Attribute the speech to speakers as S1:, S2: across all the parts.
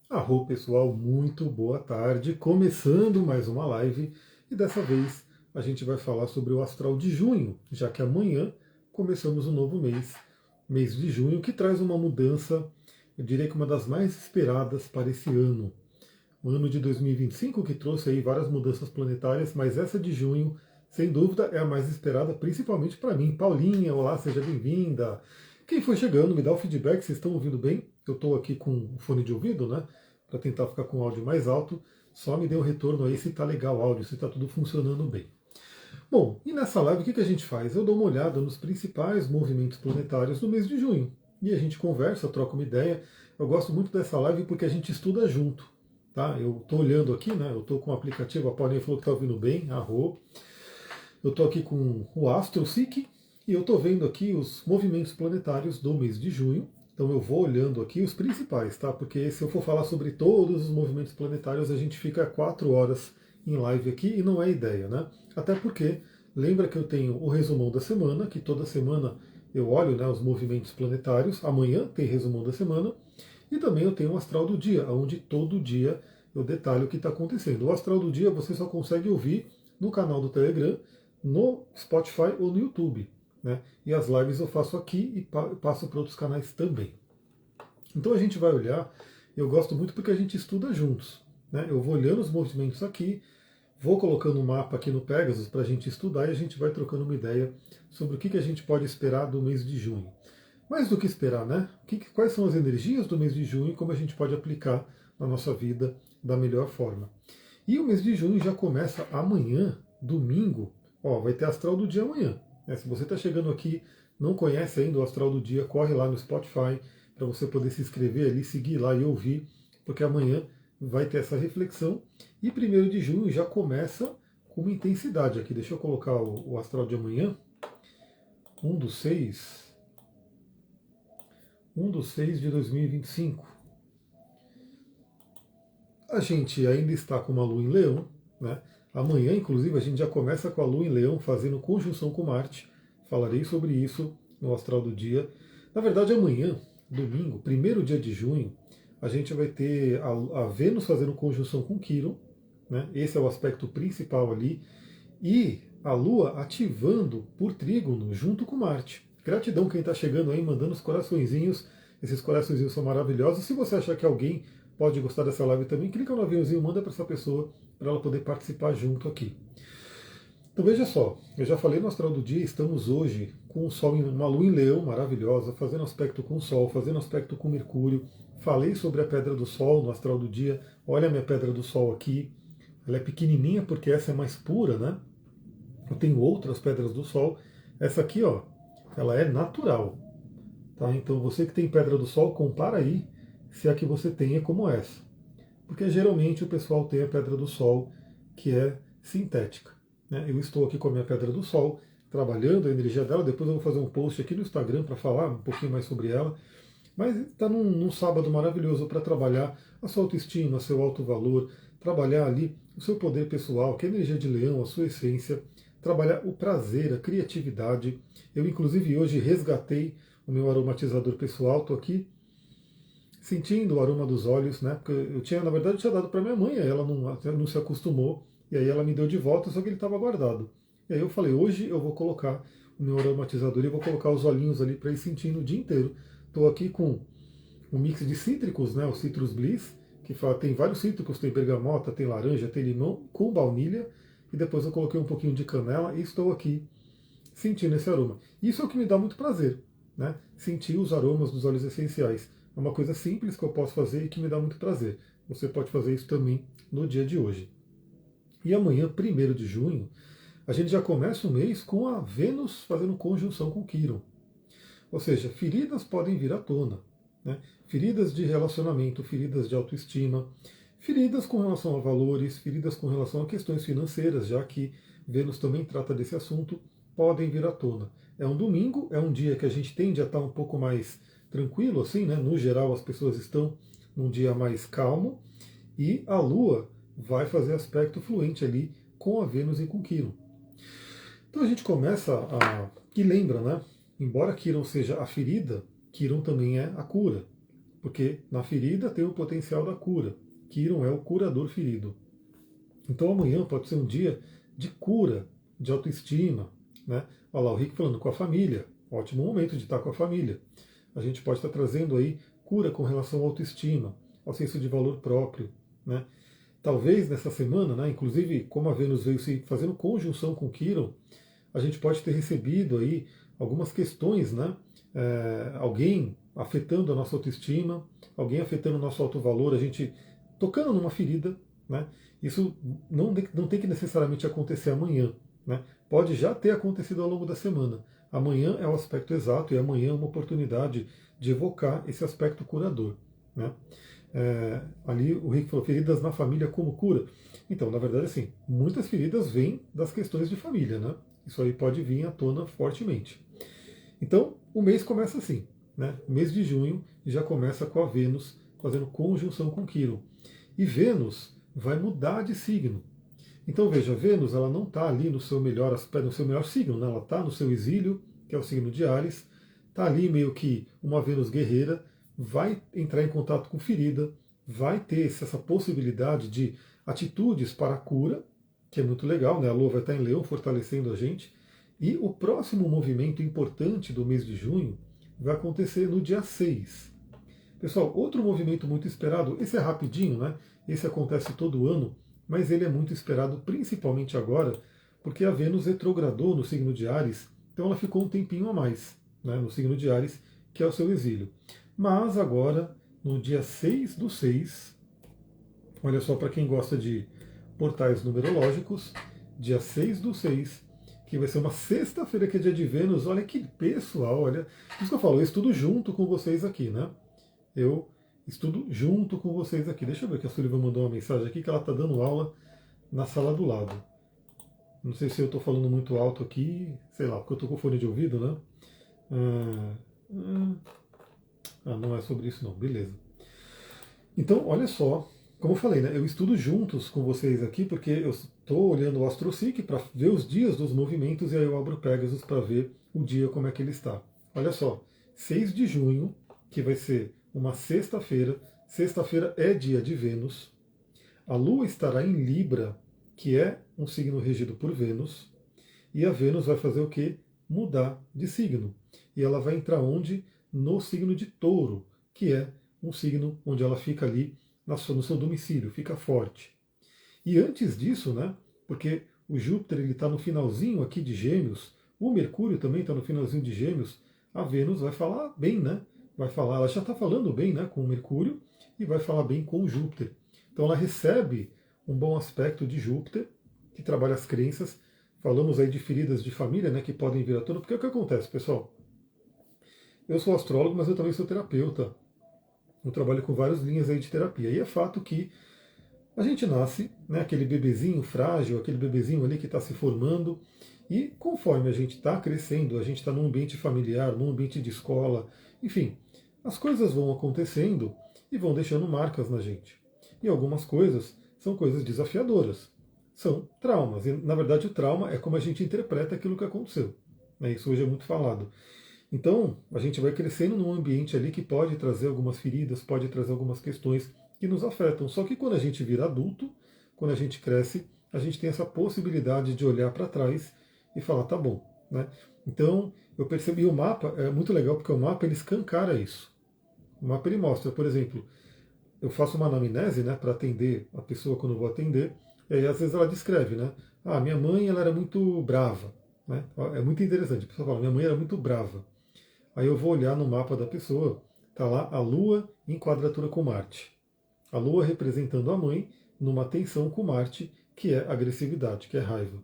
S1: Arro pessoal, muito boa tarde. Começando mais uma live e dessa vez a gente vai falar sobre o astral de junho, já que amanhã começamos um novo mês, mês de junho, que traz uma mudança, eu diria que uma das mais esperadas para esse ano. O ano de 2025 que trouxe aí várias mudanças planetárias, mas essa de junho, sem dúvida, é a mais esperada, principalmente para mim. Paulinha, olá, seja bem-vinda. Quem foi chegando, me dá o feedback, vocês estão ouvindo bem? Eu estou aqui com o fone de ouvido, né? Para tentar ficar com o áudio mais alto. Só me dê um retorno aí se está legal o áudio, se está tudo funcionando bem. Bom, e nessa live o que a gente faz? Eu dou uma olhada nos principais movimentos planetários do mês de junho. E a gente conversa, troca uma ideia. Eu gosto muito dessa live porque a gente estuda junto. Tá? Eu estou olhando aqui, né? Eu estou com o aplicativo, a Paulinha falou que está ouvindo bem, arro. Eu estou aqui com o AstroSeek e eu estou vendo aqui os movimentos planetários do mês de junho. Então eu vou olhando aqui os principais, tá? Porque se eu for falar sobre todos os movimentos planetários, a gente fica 4 horas em live aqui e não é ideia, né? Até porque lembra que eu tenho o resumão da semana, que toda semana eu olho, né, os movimentos planetários. Amanhã tem resumão da semana. E também eu tenho o astral do dia, onde todo dia eu detalho o que está acontecendo. O astral do dia você só consegue ouvir no canal do Telegram, no Spotify ou no YouTube. Né? E as lives eu faço aqui e passo para outros canais também. Então a gente vai olhar, eu gosto muito porque a gente estuda juntos. Né? Eu vou olhando os movimentos aqui, vou colocando um mapa aqui no Pegasus para a gente estudar e a gente vai trocando uma ideia sobre o que a gente pode esperar do mês de junho. Mais do que esperar, né? Quais são as energias do mês de junho e como a gente pode aplicar na nossa vida da melhor forma. E o mês de junho já começa amanhã, domingo. Ó, vai ter astral do dia amanhã. Né? Se você está chegando aqui, não conhece ainda o astral do dia, corre lá no Spotify para você poder se inscrever ali, seguir lá e ouvir, porque amanhã vai ter essa reflexão. E 1º de junho já começa com uma intensidade aqui. Deixa eu colocar o astral de amanhã. 1/6. 1/6 de 2025. A gente ainda está com uma lua em Leão, né? Amanhã, inclusive, a gente já começa com a lua em Leão fazendo conjunção com Marte. Falarei sobre isso no astral do dia. Na verdade, amanhã, domingo, 1º dia de junho, a gente vai ter a Vênus fazendo conjunção com Quirón, né? Esse é o aspecto principal ali. E a Lua ativando por trígono junto com Marte. Gratidão quem está chegando aí, mandando os coraçõezinhos. Esses coraçõezinhos são maravilhosos. Se você achar que alguém pode gostar dessa live também, clica no aviãozinho, manda para essa pessoa, para ela poder participar junto aqui. Então veja só, eu já falei no astral do dia, estamos hoje com o Sol, uma lua em Leão maravilhosa, fazendo aspecto com o Sol, fazendo aspecto com Mercúrio. Falei sobre a pedra do Sol no astral do dia. Olha a minha pedra do Sol aqui. Ela é pequenininha porque essa é mais pura, né? Eu tenho outras pedras do Sol. Essa aqui, ó, ela é natural. Tá? Então você que tem pedra do Sol, compara aí se a que você tem é como essa. Porque geralmente o pessoal tem a pedra do Sol que é sintética. Né? Eu estou aqui com a minha pedra do Sol, trabalhando a energia dela. Depois eu vou fazer um post aqui no Instagram para falar um pouquinho mais sobre ela. Mas está num sábado maravilhoso para trabalhar a sua autoestima, seu alto valor, trabalhar ali o seu poder pessoal, que é a energia de leão, a sua essência, trabalhar o prazer, a criatividade. Eu, inclusive, hoje resgatei o meu aromatizador pessoal, estou aqui sentindo o aroma dos óleos, né? Porque eu tinha, na verdade, eu tinha dado para minha mãe, ela não se acostumou, e aí ela me deu de volta, só que ele estava guardado. E aí eu falei, hoje eu vou colocar o meu aromatizador e vou colocar os olhinhos ali para ir sentindo o dia inteiro. Estou aqui com um mix de cítricos, né, o Citrus Bliss, que tem vários cítricos, tem bergamota, tem laranja, tem limão, com baunilha, e depois eu coloquei um pouquinho de canela e estou aqui sentindo esse aroma. Isso é o que me dá muito prazer, né? Sentir os aromas dos óleos essenciais. É uma coisa simples que eu posso fazer e que me dá muito prazer. Você pode fazer isso também no dia de hoje. E amanhã, 1º de junho, a gente já começa o mês com a Vênus fazendo conjunção com Quirón. Ou seja, feridas podem vir à tona. Né? Feridas de relacionamento, feridas de autoestima, feridas com relação a valores, feridas com relação a questões financeiras, já que Vênus também trata desse assunto, podem vir à tona. É um domingo, é um dia que a gente tende a estar um pouco mais tranquilo, assim, né? No geral as pessoas estão num dia mais calmo, e a Lua vai fazer aspecto fluente ali com a Vênus e com Quirón. Então a gente começa e lembra, né? Embora Quirón seja a ferida, Quirón também é a cura. Porque na ferida tem o potencial da cura. Quiron é o curador ferido. Então amanhã pode ser um dia de cura, de autoestima. Né? Olha lá, o Rick falando com a família. Ótimo momento de estar com a família. A gente pode estar trazendo aí cura com relação à autoestima, ao senso de valor próprio. Né? Talvez nessa semana, né, inclusive como a Vênus veio se fazendo conjunção com Quiron, a gente pode ter recebido aí algumas questões, né? Alguém afetando a nossa autoestima, alguém afetando o nosso alto valor, a gente tocando numa ferida, né? Isso não tem que necessariamente acontecer amanhã, né? Pode já ter acontecido ao longo da semana. Amanhã é o aspecto exato e amanhã é uma oportunidade de evocar esse aspecto curador, né? Ali o Rick falou, feridas na família como cura. Então, na verdade, assim, muitas feridas vêm das questões de família, né? Isso aí pode vir à tona fortemente. Então, o mês começa assim, né? O mês de junho já começa com a Vênus fazendo conjunção com Quiron. E Vênus vai mudar de signo. Então, veja, Vênus ela não está ali no seu melhor aspecto, no seu melhor signo, né? Ela está no seu exílio, que é o signo de Áries, está ali meio que uma Vênus guerreira, vai entrar em contato com ferida, vai ter essa possibilidade de atitudes para a cura, que é muito legal, né? A Lua vai estar em Leão, fortalecendo a gente. E o próximo movimento importante do mês de junho vai acontecer no dia 6. Pessoal, outro movimento muito esperado, esse é rapidinho, né? Esse acontece todo ano, mas ele é muito esperado principalmente agora, porque a Vênus retrogradou no signo de Áries, então ela ficou um tempinho a mais, né, no signo de Áries, que é o seu exílio. Mas agora, no dia 6/6, olha só para quem gosta de portais numerológicos, dia 6/6, que vai ser uma sexta-feira que é dia de Vênus. Olha que pessoal, olha. Por isso que eu falo, eu estudo junto com vocês aqui, né? Eu estudo junto com vocês aqui. Deixa eu ver que a Sullivan mandou uma mensagem aqui que ela está dando aula na sala do lado. Não sei se eu estou falando muito alto aqui, sei lá, porque eu estou com fone de ouvido, né? Não é sobre isso não, beleza. Então, olha só, como eu falei, né, eu estudo juntos com vocês aqui, porque eu estou olhando o AstroSeek para ver os dias dos movimentos e aí eu abro o Pegasus para ver o dia como é que ele está. Olha só, 6 de junho, que vai ser uma sexta-feira, sexta-feira é dia de Vênus, a Lua estará em Libra, que é um signo regido por Vênus, e a Vênus vai fazer o quê? Mudar de signo. E ela vai entrar onde? No signo de Touro, que é um signo onde ela fica ali no seu domicílio, fica forte. E antes disso, né, porque o Júpiter está no finalzinho aqui de Gêmeos, o Mercúrio também está no finalzinho de Gêmeos, a Vênus vai falar bem, né? Vai falar, ela já está falando bem, né, com o Mercúrio e vai falar bem com o Júpiter. Então ela recebe um bom aspecto de Júpiter, que trabalha as crenças. Falamos aí de feridas de família, né, que podem vir à tona, porque é o que acontece, pessoal? Eu sou astrólogo, mas eu também sou terapeuta. Eu trabalho com várias linhas aí de terapia. E é fato que a gente nasce, né, aquele bebezinho frágil, aquele bebezinho ali que está se formando, e conforme a gente está crescendo, a gente está num ambiente familiar, num ambiente de escola, enfim, as coisas vão acontecendo e vão deixando marcas na gente. E algumas coisas são coisas desafiadoras, são traumas. E, na verdade, o trauma é como a gente interpreta aquilo que aconteceu. Né? Isso hoje é muito falado. Então, a gente vai crescendo num ambiente ali que pode trazer algumas feridas, pode trazer algumas questões que nos afetam. Só que quando a gente vira adulto, quando a gente cresce, a gente tem essa possibilidade de olhar para trás e falar, tá bom. Né? Então, eu percebi o mapa, é muito legal porque o mapa ele escancara isso. O mapa ele mostra, por exemplo, eu faço uma anamnese, né, para atender a pessoa quando eu vou atender, e aí às vezes ela descreve, né? Ah, minha mãe ela era muito brava. Né? É muito interessante, a pessoa fala, minha mãe era muito brava. Aí eu vou olhar no mapa da pessoa, está lá a Lua em quadratura com Marte. A Lua representando a mãe numa tensão com Marte, que é agressividade, que é raiva.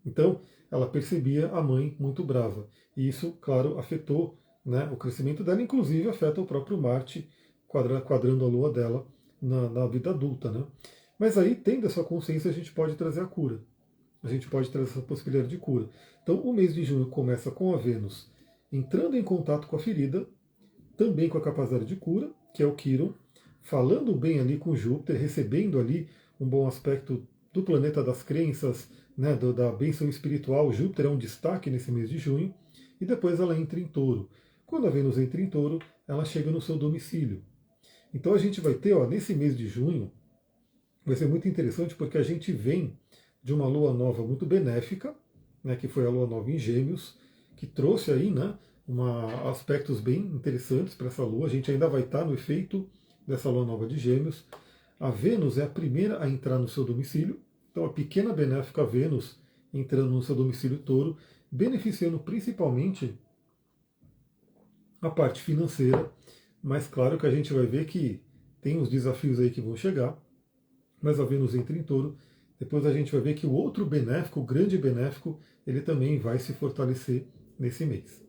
S1: Então, ela percebia a mãe muito brava. E isso, claro, afetou, né, o crescimento dela, inclusive afeta o próprio Marte, quadrando a Lua dela na vida adulta. Né? Mas aí, tendo essa consciência, a gente pode trazer a cura. A gente pode trazer essa possibilidade de cura. Então, o mês de junho começa com a Vênus entrando em contato com a ferida, também com a capacidade de cura, que é o Quiron, falando bem ali com Júpiter, recebendo ali um bom aspecto do planeta das crenças, né, da bênção espiritual. Júpiter é um destaque nesse mês de junho, e depois ela entra em Touro. Quando a Vênus entra em Touro, ela chega no seu domicílio. Então a gente vai ter, ó, nesse mês de junho, vai ser muito interessante porque a gente vem de uma lua nova muito benéfica, né, que foi a lua nova em Gêmeos, que trouxe aí, né, aspectos bem interessantes para essa lua. A gente ainda vai estar no efeito dessa lua nova de Gêmeos. A Vênus é a primeira a entrar no seu domicílio, então a pequena benéfica Vênus entrando no seu domicílio Touro, beneficiando principalmente a parte financeira, mas claro que a gente vai ver que tem uns desafios aí que vão chegar, mas a Vênus entra em Touro. Depois a gente vai ver que o outro benéfico, o grande benéfico, ele também vai se fortalecer nesse mês.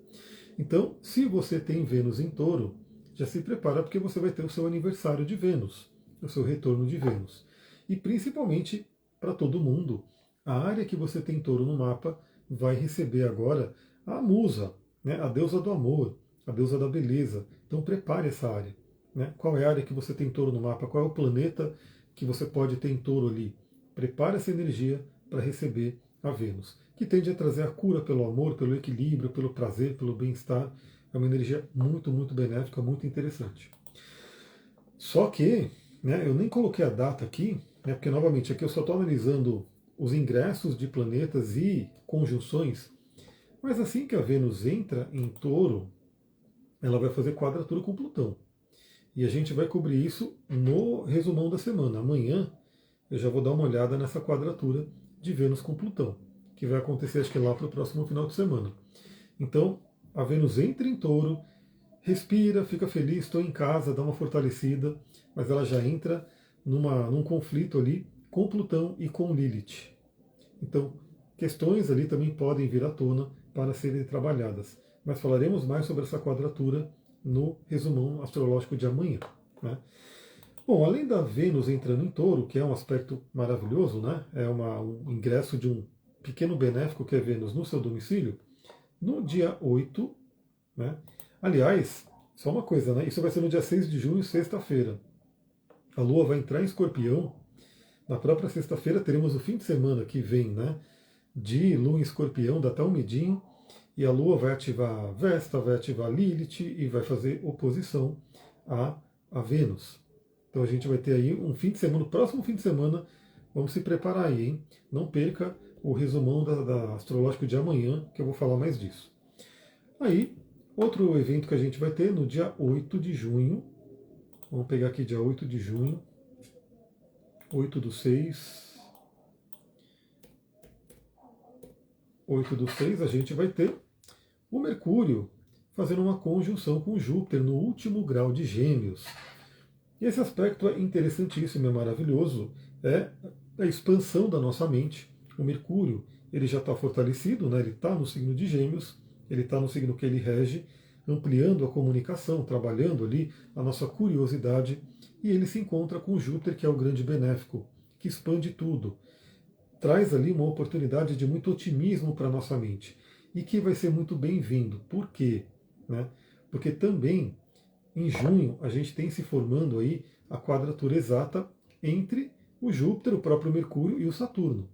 S1: Então, se você tem Vênus em Touro, já se prepara porque você vai ter o seu aniversário de Vênus, o seu retorno de Vênus. E principalmente para todo mundo, a área que você tem Touro no mapa vai receber agora a musa, né, a deusa do amor, a deusa da beleza. Então prepare essa área. Né? Qual é a área que você tem Touro no mapa? Qual é o planeta que você pode ter em Touro ali? Prepare essa energia para receber a Vênus, que tende a trazer a cura pelo amor, pelo equilíbrio, pelo prazer, pelo bem-estar. É uma energia muito, muito benéfica, muito interessante. Só que, né, eu nem coloquei a data aqui, né, porque novamente aqui eu só estou analisando os ingressos de planetas e conjunções, mas assim que a Vênus entra em Touro, ela vai fazer quadratura com Plutão. E a gente vai cobrir isso no resumão da semana. Amanhã eu já vou dar uma olhada nessa quadratura de Vênus com Plutão, que vai acontecer acho que lá para o próximo final de semana. Então, a Vênus entra em Touro, respira, fica feliz, estou em casa, dá uma fortalecida, mas ela já entra num conflito ali com Plutão e com Lilith. Então, questões ali também podem vir à tona para serem trabalhadas. Mas falaremos mais sobre essa quadratura no resumão astrológico de amanhã. Né? Bom, além da Vênus entrando em Touro, que é um aspecto maravilhoso, né? É um ingresso de um pequeno benéfico que é Vênus no seu domicílio, no dia 8, né? Aliás, só uma coisa, né? Isso vai ser no dia 6 de junho, sexta-feira. A Lua vai entrar em Escorpião. Na própria sexta-feira teremos o fim de semana que vem, né? De Lua em Escorpião, dá até um medinho. E a Lua vai ativar Vesta, vai ativar Lilith e vai fazer oposição a Vênus. Então a gente vai ter aí um fim de semana, no próximo fim de semana, vamos se preparar aí, hein? Não perca o resumão da astrológico de amanhã, que eu vou falar mais disso. Aí, outro evento que a gente vai ter no dia 8 de junho, vamos pegar aqui dia 8 de junho, 8 do 6, 8 do 6, a gente vai ter o Mercúrio fazendo uma conjunção com Júpiter no último grau de Gêmeos. E esse aspecto é interessantíssimo, é maravilhoso, é a expansão da nossa mente. O Mercúrio ele já está fortalecido, né? Ele está no signo de Gêmeos, ele está no signo que ele rege, ampliando a comunicação, trabalhando ali a nossa curiosidade, e ele se encontra com Júpiter, que é o grande benéfico, que expande tudo. Traz ali uma oportunidade de muito otimismo para a nossa mente, e que vai ser muito bem-vindo. Por quê? Né? Porque também em junho a gente tem se formando aí a quadratura exata entre o Júpiter, o próprio Mercúrio e o Saturno.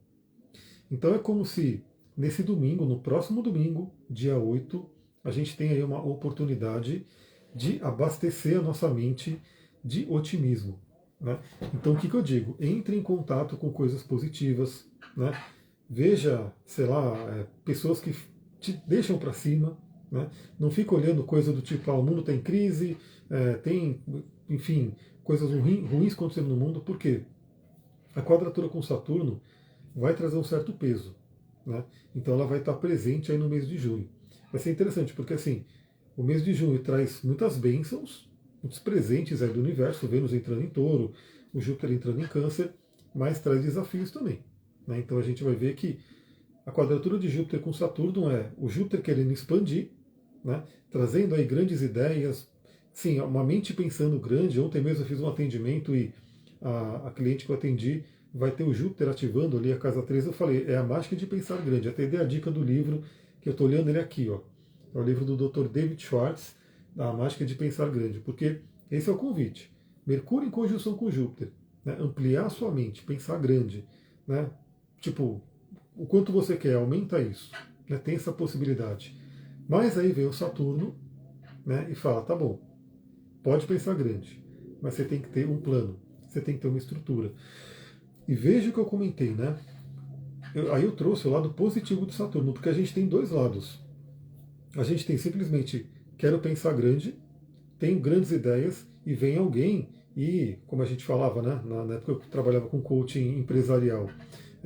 S1: Então é como se nesse domingo, no próximo domingo, dia 8, a gente tem aí uma oportunidade de abastecer a nossa mente de otimismo. Né? Então o que eu digo? Entre em contato com coisas positivas, né? Veja, sei lá, pessoas que te deixam para cima, né? Não fica olhando coisa do tipo, o mundo está em crise, tem, enfim, coisas ruins acontecendo no mundo, porque a quadratura com Saturno vai trazer um certo peso. Né? Então ela vai estar presente aí no mês de junho. Vai ser interessante, porque assim, o mês de junho traz muitas bênçãos, muitos presentes aí do universo, Vênus entrando em Touro, o Júpiter entrando em Câncer, mas traz desafios também. Né? Então a gente vai ver que a quadratura de Júpiter com Saturno é o Júpiter querendo expandir, né? Trazendo aí grandes ideias, sim, uma mente pensando grande. Ontem mesmo eu fiz um atendimento e a cliente que eu atendi vai ter o Júpiter ativando ali a casa 3. Eu falei, é a mágica de pensar grande. Até dei a dica do livro, que eu estou olhando ele aqui, ó. É o livro do Dr. David Schwartz, A Mágica de Pensar Grande, porque esse é o convite. Mercúrio em conjunção com Júpiter, né? Ampliar a sua mente, pensar grande, né? Tipo, o quanto você quer, aumenta isso, né? Tem essa possibilidade. Mas aí vem o Saturno, né? E fala, tá bom, pode pensar grande, mas você tem que ter um plano, você tem que ter uma estrutura. E veja o que eu comentei, né? Aí eu trouxe o lado positivo de Saturno, porque a gente tem dois lados. A gente tem simplesmente quero pensar grande, tenho grandes ideias e vem alguém e, como a gente falava, né, na época eu trabalhava com coaching empresarial,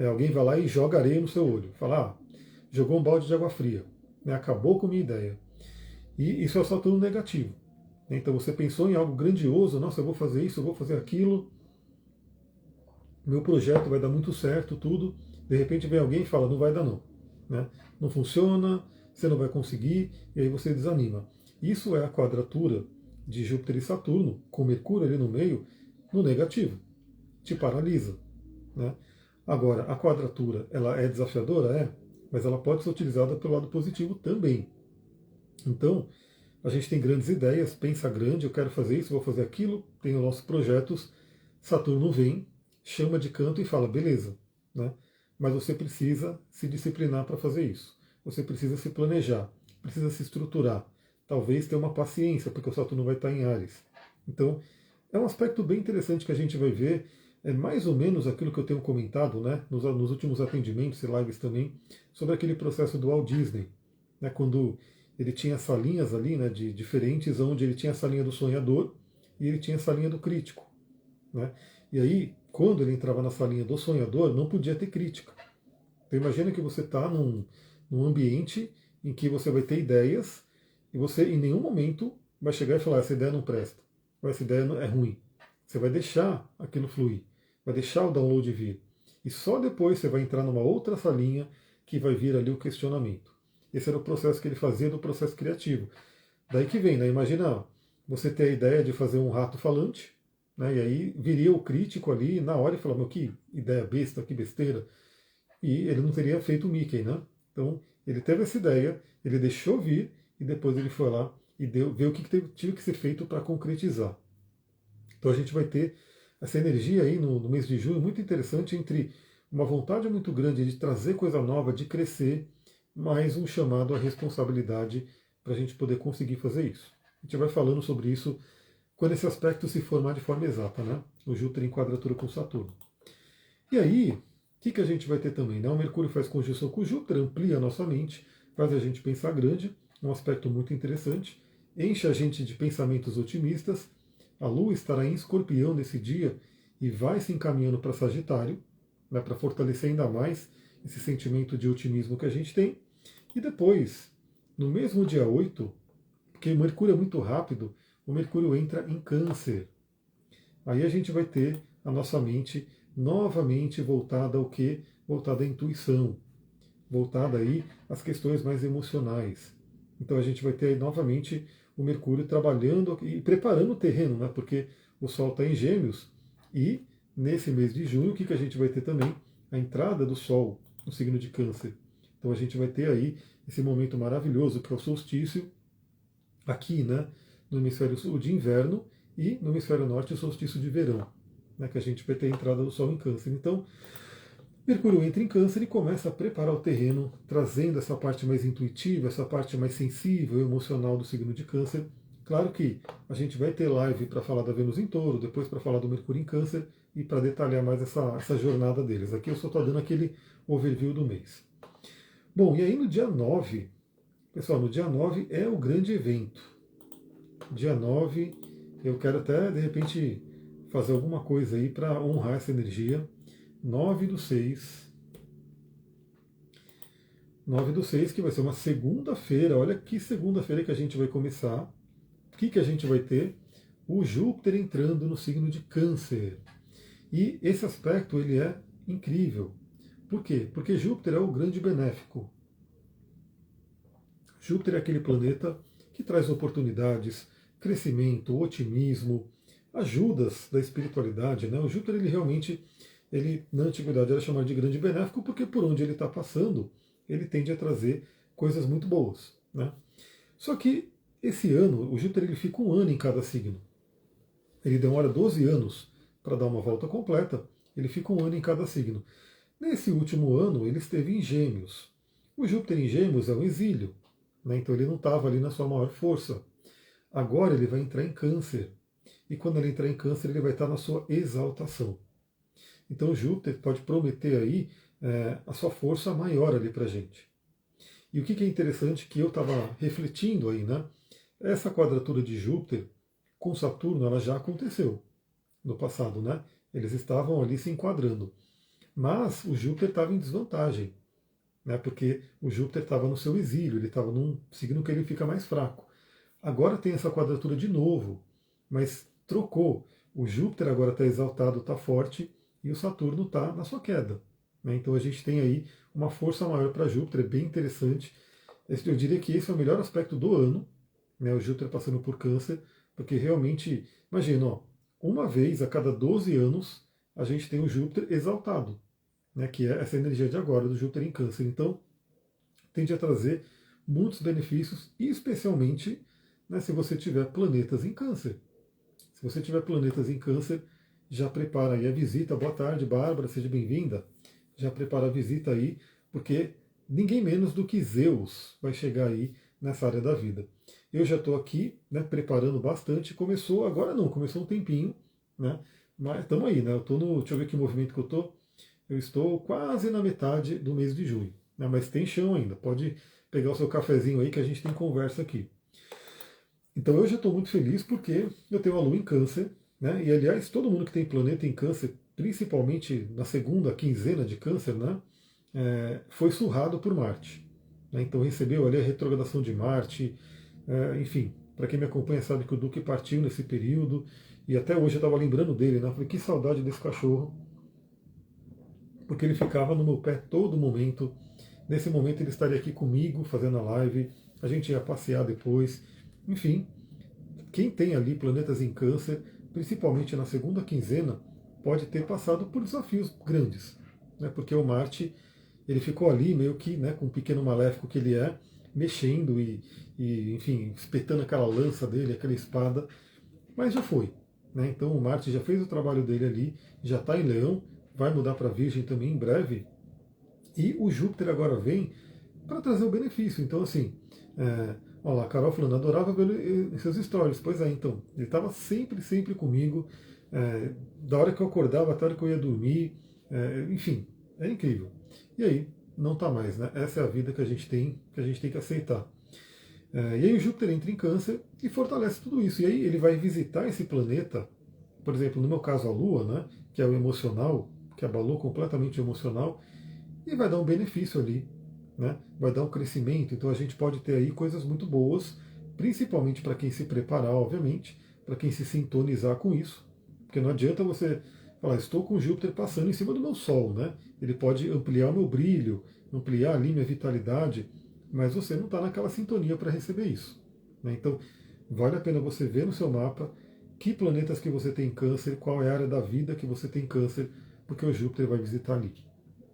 S1: alguém vai lá e joga areia no seu olho, fala, jogou um balde de água fria, né, acabou com a minha ideia. E isso é o Saturno negativo. Então você pensou em algo grandioso, nossa, eu vou fazer isso, eu vou fazer aquilo, meu projeto vai dar muito certo, tudo. De repente vem alguém e fala, não vai dar não. Né? Não funciona, você não vai conseguir, e aí você desanima. Isso é a quadratura de Júpiter e Saturno, com Mercúrio ali no meio, no negativo. Te paralisa. Né? Agora, a quadratura, ela é desafiadora? É, mas ela pode ser utilizada pelo lado positivo também. Então, a gente tem grandes ideias, pensa grande, eu quero fazer isso, vou fazer aquilo, tenho nossos projetos, Saturno vem, chama de canto e fala, beleza, né? Mas você precisa se disciplinar para fazer isso. Você precisa se planejar, precisa se estruturar. Talvez ter uma paciência, porque o Saturno vai estar em Áries. Então, é um aspecto bem interessante que a gente vai ver. É mais ou menos aquilo que eu tenho comentado, né, nos últimos atendimentos e lives também, sobre aquele processo do Walt Disney, né, quando ele tinha salinhas ali, né, de diferentes, onde ele tinha essa linha do sonhador e ele tinha essa linha do crítico. Né? E aí, quando ele entrava na salinha do sonhador, não podia ter crítica. Então imagina que você está num ambiente em que você vai ter ideias e você em nenhum momento vai chegar e falar, essa ideia não presta, ou essa ideia é ruim. Você vai deixar aquilo fluir, vai deixar o download vir. E só depois você vai entrar numa outra salinha que vai vir ali o questionamento. Esse era o processo que ele fazia do processo criativo. Daí que vem, né? Imagina você ter a ideia de fazer um rato falante, né? E aí viria o crítico ali na hora e falar, meu, que ideia besta, que besteira. E ele não teria feito o Mickey, né? Então ele teve essa ideia, ele deixou vir e depois ele foi lá e viu o que tive que ser feito para concretizar. Então a gente vai ter essa energia aí no mês de junho muito interessante entre uma vontade muito grande de trazer coisa nova, de crescer, mais um chamado à responsabilidade para a gente poder conseguir fazer isso. A gente vai falando sobre isso quando esse aspecto se formar de forma exata, né? O Júpiter em quadratura com Saturno. E aí, o que a gente vai ter também? Né? O Mercúrio faz conjunção com o Júpiter, amplia a nossa mente, faz a gente pensar grande, um aspecto muito interessante, enche a gente de pensamentos otimistas. A Lua estará em Escorpião nesse dia e vai se encaminhando para Sagitário, né, para fortalecer ainda mais esse sentimento de otimismo que a gente tem. E depois, no mesmo dia 8, porque o Mercúrio é muito rápido, o Mercúrio entra em Câncer. Aí a gente vai ter a nossa mente novamente voltada ao quê? Voltada à intuição, voltada aí às questões mais emocionais. Então a gente vai ter aí novamente o Mercúrio trabalhando e preparando o terreno, né? Porque o Sol está em Gêmeos e nesse mês de junho o que a gente vai ter também? A entrada do Sol no signo de Câncer. Então a gente vai ter aí esse momento maravilhoso que é o solstício aqui, né? No hemisfério sul de inverno e no hemisfério norte o solstício de verão, né? Que a gente vai ter a entrada do Sol em Câncer. Então Mercúrio entra em Câncer e começa a preparar o terreno, trazendo essa parte mais intuitiva, essa parte mais sensível, emocional do signo de Câncer. Claro que a gente vai ter live para falar da Vênus em Touro, depois para falar do Mercúrio em Câncer e para detalhar mais essa jornada deles. Aqui eu só estou dando aquele overview do mês. Bom, e aí no dia 9, pessoal, no dia 9 é o grande evento. Dia 9, eu quero até de repente fazer alguma coisa aí para honrar essa energia. 9/6. 9/6, que vai ser uma segunda-feira. Olha que segunda-feira que a gente vai começar. O que a gente vai ter? O Júpiter entrando no signo de Câncer. E esse aspecto ele é incrível. Por quê? Porque Júpiter é o grande benéfico. Júpiter é aquele planeta que traz oportunidades, crescimento, otimismo, ajudas da espiritualidade. Né? O Júpiter ele realmente na antiguidade era chamado de grande benéfico porque por onde ele está passando, ele tende a trazer coisas muito boas. Né? Só que esse ano, o Júpiter ele fica um ano em cada signo. Ele demora 12 anos para dar uma volta completa, ele fica um ano em cada signo. Nesse último ano, ele esteve em Gêmeos. O Júpiter em Gêmeos é um exílio, né? Então ele não estava ali na sua maior força. Agora ele vai entrar em Câncer. e quando ele entrar em Câncer, ele vai estar na sua exaltação. Então Júpiter pode prometer aí a sua força maior ali para a gente. E o que é interessante que eu estava refletindo aí, né? Essa quadratura de Júpiter com Saturno, ela já aconteceu no passado, né? Eles estavam ali se enquadrando. Mas o Júpiter estava em desvantagem, né? Porque o Júpiter estava no seu exílio, ele estava num signo que ele fica mais fraco. Agora tem essa quadratura de novo, mas trocou. O Júpiter agora está exaltado, está forte, e o Saturno está na sua queda. Né? Então a gente tem aí uma força maior para Júpiter, é bem interessante. Eu diria que esse é o melhor aspecto do ano, né? O Júpiter passando por Câncer, porque realmente, imagina, ó, uma vez a cada 12 anos a gente tem o Júpiter exaltado, né? Que é essa energia de agora do Júpiter em Câncer. Então tende a trazer muitos benefícios, e especialmente, né, se você tiver planetas em Câncer. Se você tiver planetas em Câncer, já prepara aí a visita. Boa tarde, Bárbara, seja bem-vinda. Já prepara a visita aí, porque ninguém menos do que Zeus vai chegar aí nessa área da vida. Eu já estou aqui, né, preparando bastante. Começou, agora não, começou um tempinho, né? Mas estamos aí, né? Eu estou no. Deixa eu ver que movimento que eu estou. Eu estou quase na metade do mês de junho, né? Mas tem chão ainda. Pode pegar o seu cafezinho aí que a gente tem conversa aqui. Então eu já estou muito feliz porque eu tenho a Lua em Câncer, né? E aliás, todo mundo que tem planeta em Câncer, principalmente na segunda quinzena de Câncer, né? Foi surrado por Marte. Né? Então recebeu ali a retrogradação de Marte, enfim, para quem me acompanha sabe que o Duque partiu nesse período, e até hoje eu estava lembrando dele, né? Falei, que saudade desse cachorro, porque ele ficava no meu pé todo momento. Nesse momento ele estaria aqui comigo fazendo a live, a gente ia passear depois. Enfim, quem tem ali planetas em Câncer, principalmente na segunda quinzena, pode ter passado por desafios grandes, né? Porque o Marte ele ficou ali meio que, né, com o pequeno maléfico que ele é, mexendo enfim, espetando aquela lança dele, aquela espada, mas já foi. Né? Então o Marte já fez o trabalho dele ali, já está em Leão, vai mudar para Virgem também em breve, e o Júpiter agora vem para trazer o benefício. Então, assim, olha lá, a Carol falando, adorava ver seus stories. Pois é, então, ele estava sempre, sempre comigo, da hora que eu acordava até a hora que eu ia dormir, enfim, é incrível. E aí, não está mais, né? Essa é a vida que a gente tem que aceitar. E aí o Júpiter entra em Câncer e fortalece tudo isso. E aí ele vai visitar esse planeta, por exemplo, no meu caso a Lua, né, que é o emocional, que abalou completamente o emocional, e vai dar um benefício ali, né? Vai dar um crescimento. Então a gente pode ter aí coisas muito boas, principalmente para quem se preparar, obviamente, para quem se sintonizar com isso, porque não adianta você falar, estou com Júpiter passando em cima do meu Sol, né? Ele pode ampliar o meu brilho, ampliar ali minha vitalidade, mas você não está naquela sintonia para receber isso, né? Então vale a pena você ver no seu mapa que planetas que você tem em Câncer, qual é a área da vida que você tem em Câncer, porque o Júpiter vai visitar ali.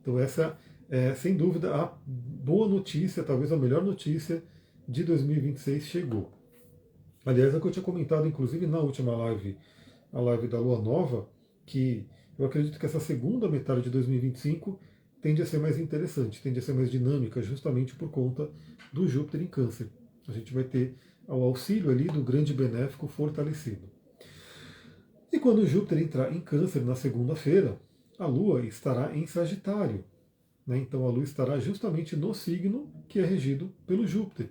S1: Então essa é, sem dúvida, a boa notícia, talvez a melhor notícia de 2026 chegou. Aliás, é o que eu tinha comentado, inclusive, na última live, a live da Lua Nova, que eu acredito que essa segunda metade de 2025 tende a ser mais interessante, tende a ser mais dinâmica, justamente por conta do Júpiter em Câncer. A gente vai ter o auxílio ali do grande benéfico fortalecido. E quando o Júpiter entrar em Câncer na segunda-feira, a Lua estará em Sagitário. Né? Então a Lua estará justamente no signo que é regido pelo Júpiter.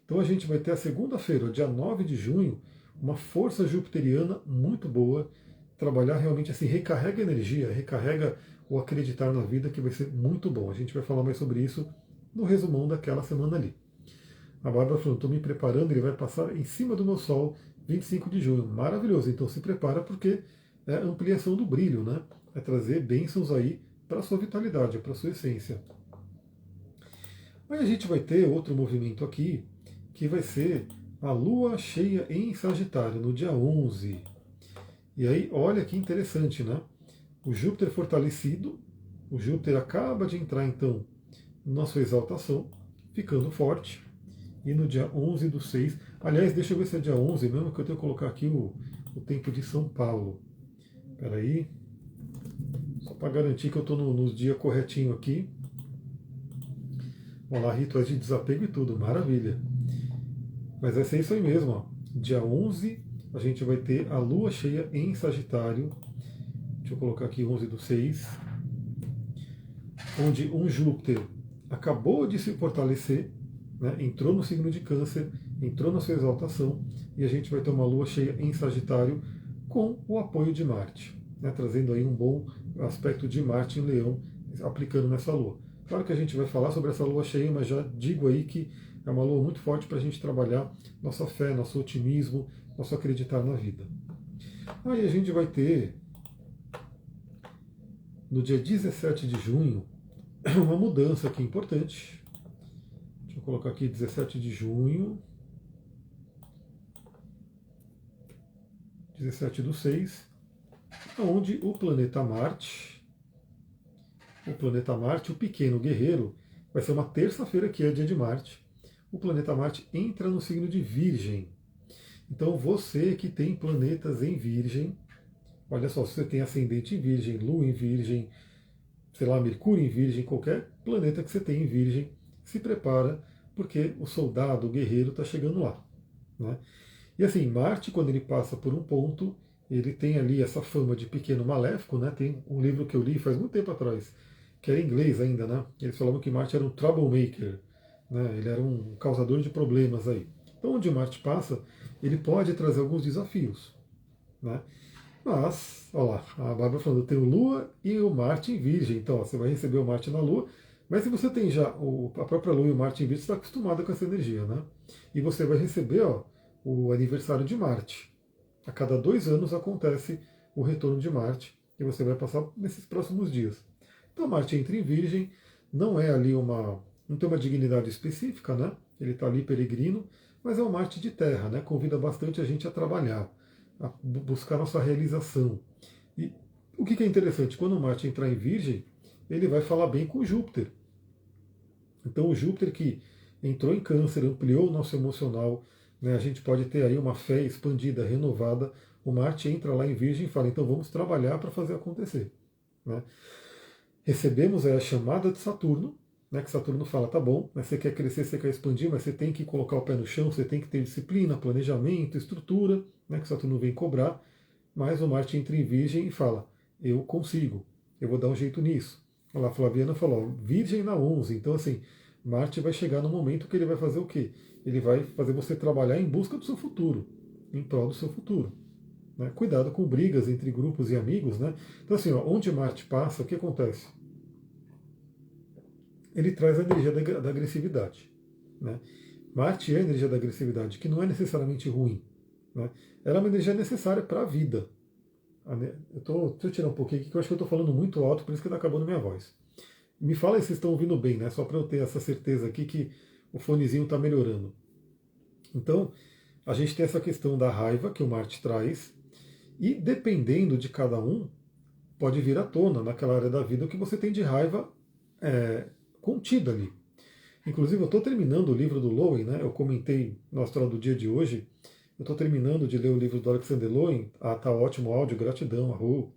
S1: Então a gente vai ter a segunda-feira, dia 9 de junho, uma força jupiteriana muito boa, trabalhar realmente assim, recarrega energia, recarrega o acreditar na vida, que vai ser muito bom. A gente vai falar mais sobre isso no resumão daquela semana ali. A Bárbara falou, estou me preparando, ele vai passar em cima do meu Sol, 25 de junho. Maravilhoso, então se prepara porque é ampliação do brilho, né? É trazer bênçãos aí para a sua vitalidade, para a sua essência. Aí a gente vai ter outro movimento aqui, que vai ser a Lua cheia em Sagitário, no dia 11. E aí, olha que interessante, né? O Júpiter fortalecido, o Júpiter acaba de entrar, então, na sua exaltação, ficando forte. E no dia 11 do 6, aliás, deixa eu ver se é dia 11 mesmo, que eu tenho que colocar aqui o tempo de São Paulo. Espera aí. Só para garantir que eu estou nos dias corretinho aqui. Olha lá, rituais de desapego e tudo, maravilha. Mas vai ser isso aí mesmo, ó. Dia 11 a gente vai ter a lua cheia em Sagitário. Deixa eu colocar aqui 11/6, onde um Júpiter acabou de se fortalecer, né, entrou no signo de Câncer, entrou na sua exaltação, e a gente vai ter uma lua cheia em Sagitário com o apoio de Marte, né, trazendo aí um bom aspecto de Marte em Leão, aplicando nessa lua. Claro que a gente vai falar sobre essa lua cheia, mas já digo aí que é uma lua muito forte para a gente trabalhar nossa fé, nosso otimismo, nosso acreditar na vida. Aí a gente vai ter, no dia 17 de junho, uma mudança aqui importante. Deixa eu colocar aqui 17 de junho, 17/6, onde o planeta Marte, o pequeno guerreiro, vai ser uma terça-feira que é dia de Marte. O planeta Marte entra no signo de Virgem. Então você que tem planetas em Virgem, olha só, se você tem ascendente em Virgem, Lua em Virgem, sei lá, Mercúrio em Virgem, qualquer planeta que você tem em Virgem, se prepara, porque o soldado, o guerreiro, está chegando lá, né? E assim, Marte, quando ele passa por um ponto, ele tem ali essa fama de pequeno maléfico, né? Tem um livro que eu li faz muito tempo atrás, que era em inglês ainda, né? Eles falavam que Marte era um troublemaker, né? Ele era um causador de problemas aí. Então, onde Marte passa, ele pode trazer alguns desafios, né? Mas, olha lá, a Bárbara falando, eu tenho Lua e o Marte em Virgem, então ó, você vai receber o Marte na Lua, mas se você tem já a própria Lua e o Marte em Virgem, você está acostumado com essa energia, né? E você vai receber, ó, o aniversário de Marte. A cada 2 anos acontece o retorno de Marte, e você vai passar nesses próximos dias. Então Marte entra em Virgem, não é ali não tem uma dignidade específica, né? Ele está ali peregrino, mas é um Marte de terra, né? Convida bastante a gente a trabalhar, a buscar nossa realização. E o que é interessante, quando o Marte entrar em Virgem, ele vai falar bem com Júpiter. Então o Júpiter que entrou em Câncer, ampliou o nosso emocional, né, a gente pode ter aí uma fé expandida, renovada. O Marte entra lá em Virgem e fala, então vamos trabalhar para fazer acontecer, né? Recebemos aí a chamada de Saturno, né, que Saturno fala, tá bom, mas você quer crescer, você quer expandir, mas você tem que colocar o pé no chão, você tem que ter disciplina, planejamento, estrutura, né, que Saturno vem cobrar, mas o Marte entra em Virgem e fala, eu consigo, eu vou dar um jeito nisso. Olha lá, a Flaviana falou, ó, Virgem na 11, então assim, Marte vai chegar no momento que ele vai fazer o quê? Ele vai fazer você trabalhar em busca do seu futuro, em prol do seu futuro. Né? Cuidado com brigas entre grupos e amigos, né? Então assim, ó, onde Marte passa, o que acontece? Ele traz a energia da agressividade, né? Marte é a energia da agressividade, que não é necessariamente ruim, né? Ela é uma energia necessária para a vida. Deixa eu tirar um pouquinho aqui, que eu acho que eu estou falando muito alto, por isso que está acabando minha voz. Me fala aí se vocês estão ouvindo bem, né? Só para eu ter essa certeza aqui que o fonezinho está melhorando. Então, a gente tem essa questão da raiva que o Marte traz, e dependendo de cada um, pode vir à tona naquela área da vida o que você tem de raiva contida ali. Inclusive, eu estou terminando o livro do Lowen, né? Eu comentei no Astral do Dia de hoje. Eu estou terminando de ler o livro do Alexander Lowen. Ah, tá ótimo o áudio, gratidão, Arru.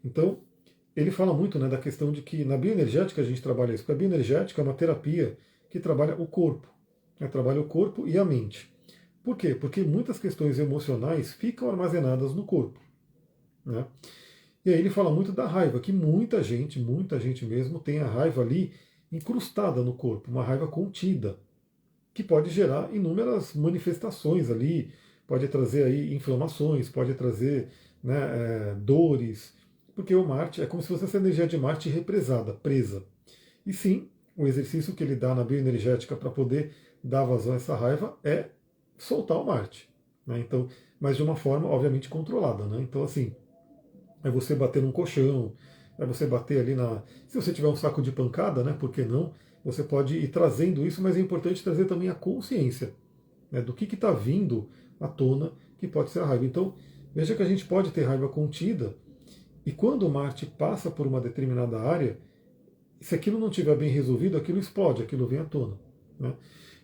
S1: Então, ele fala muito, né, da questão de que na bioenergética a gente trabalha isso, porque a bioenergética é uma terapia que trabalha o corpo, né, trabalha o corpo e a mente. Por quê? Porque muitas questões emocionais ficam armazenadas no corpo, né? E aí ele fala muito da raiva, que muita gente mesmo tem a raiva ali incrustada no corpo, uma raiva contida, que pode gerar inúmeras manifestações ali, pode trazer aí inflamações, pode trazer, né, dores, porque o Marte é como se fosse essa energia de Marte represada, presa. E sim, o exercício que ele dá na bioenergética para poder dar vazão a essa raiva é soltar o Marte, né? Então, mas de uma forma obviamente controlada, né? Então assim, é você bater num colchão, é você bater ali na. Se você tiver um saco de pancada, né? Por que não? Você pode ir trazendo isso, mas é importante trazer também a consciência, né, do que está vindo à tona, que pode ser a raiva. Então, veja que a gente pode ter raiva contida, e quando Marte passa por uma determinada área, se aquilo não estiver bem resolvido, aquilo explode, aquilo vem à tona, né?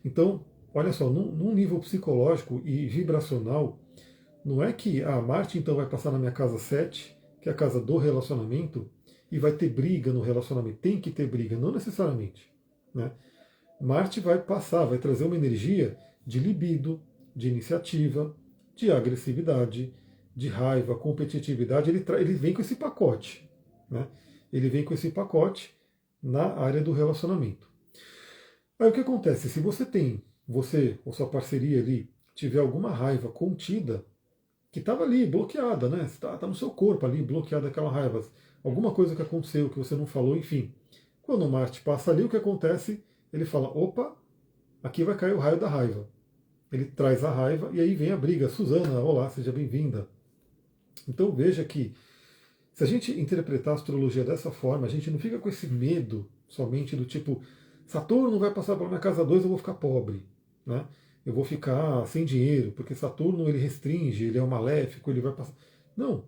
S1: Então, olha só, num nível psicológico e vibracional, não é que a Marte então vai passar na minha casa 7, que é a casa do relacionamento, e vai ter briga no relacionamento. Tem que ter briga, não necessariamente, né? Marte vai passar, vai trazer uma energia de libido, de iniciativa, de agressividade, de raiva, competitividade, ele vem com esse pacote. Né? Ele vem com esse pacote na área do relacionamento. Aí o que acontece? Se você ou sua parceria ali, tiver alguma raiva contida, que estava ali, bloqueada, né? Está no seu corpo ali, bloqueada aquela raiva. Alguma coisa que aconteceu, que você não falou, enfim. Quando o Marte passa ali, o que acontece? Ele fala, opa, aqui vai cair o raio da raiva. Ele traz a raiva e aí vem a briga. Suzana, olá, seja bem-vinda. Então veja que se a gente interpretar a astrologia dessa forma, a gente não fica com esse medo somente do tipo, Saturno vai passar pela minha casa 2, eu vou ficar pobre. Né? Eu vou ficar sem dinheiro, porque Saturno ele restringe, ele é um maléfico, ele vai passar. Não.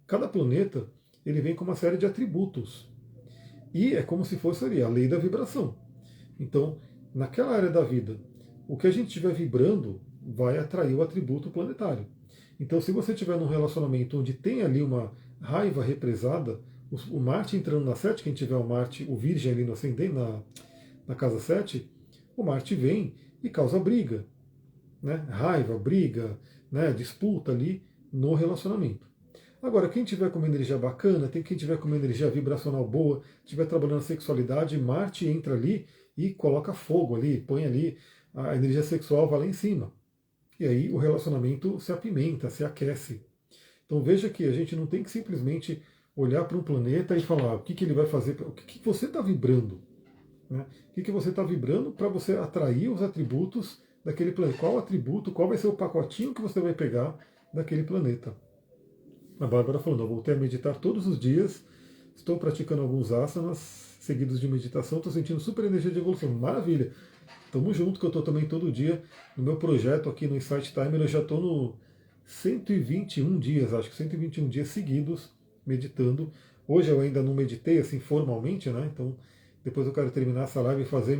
S1: Cada planeta ele vem com uma série de atributos. E é como se fosse ali a lei da vibração. Então, naquela área da vida, o que a gente estiver vibrando vai atrair o atributo planetário. Então, se você estiver num relacionamento onde tem ali uma raiva represada, o Marte entrando na 7, quem tiver o Marte, o Virgem ali no ascendente, na casa 7, o Marte vem e causa briga. Né? Raiva, briga, né? Disputa ali no relacionamento. Agora, quem tiver com uma energia bacana, quem tiver com uma energia vibracional boa, tiver trabalhando a sexualidade, Marte entra ali e coloca fogo ali, põe ali, a energia sexual vai lá em cima. E aí o relacionamento se apimenta, se aquece. Então veja que a gente não tem que simplesmente olhar para um planeta e falar o que ele vai fazer, o que você está vibrando. Né? O que você está vibrando para você atrair os atributos daquele planeta. Qual atributo, qual vai ser o pacotinho que você vai pegar daquele planeta. A Bárbara falando, eu voltei a meditar todos os dias, estou praticando alguns asanas seguidos de meditação, estou sentindo super energia de evolução. Maravilha! Tamo junto, que eu estou também todo dia no meu projeto aqui no Insight Timer, eu já estou no 121 dias, acho que 121 dias seguidos meditando. Hoje eu ainda não meditei assim formalmente, né? Então depois eu quero terminar essa live e fazer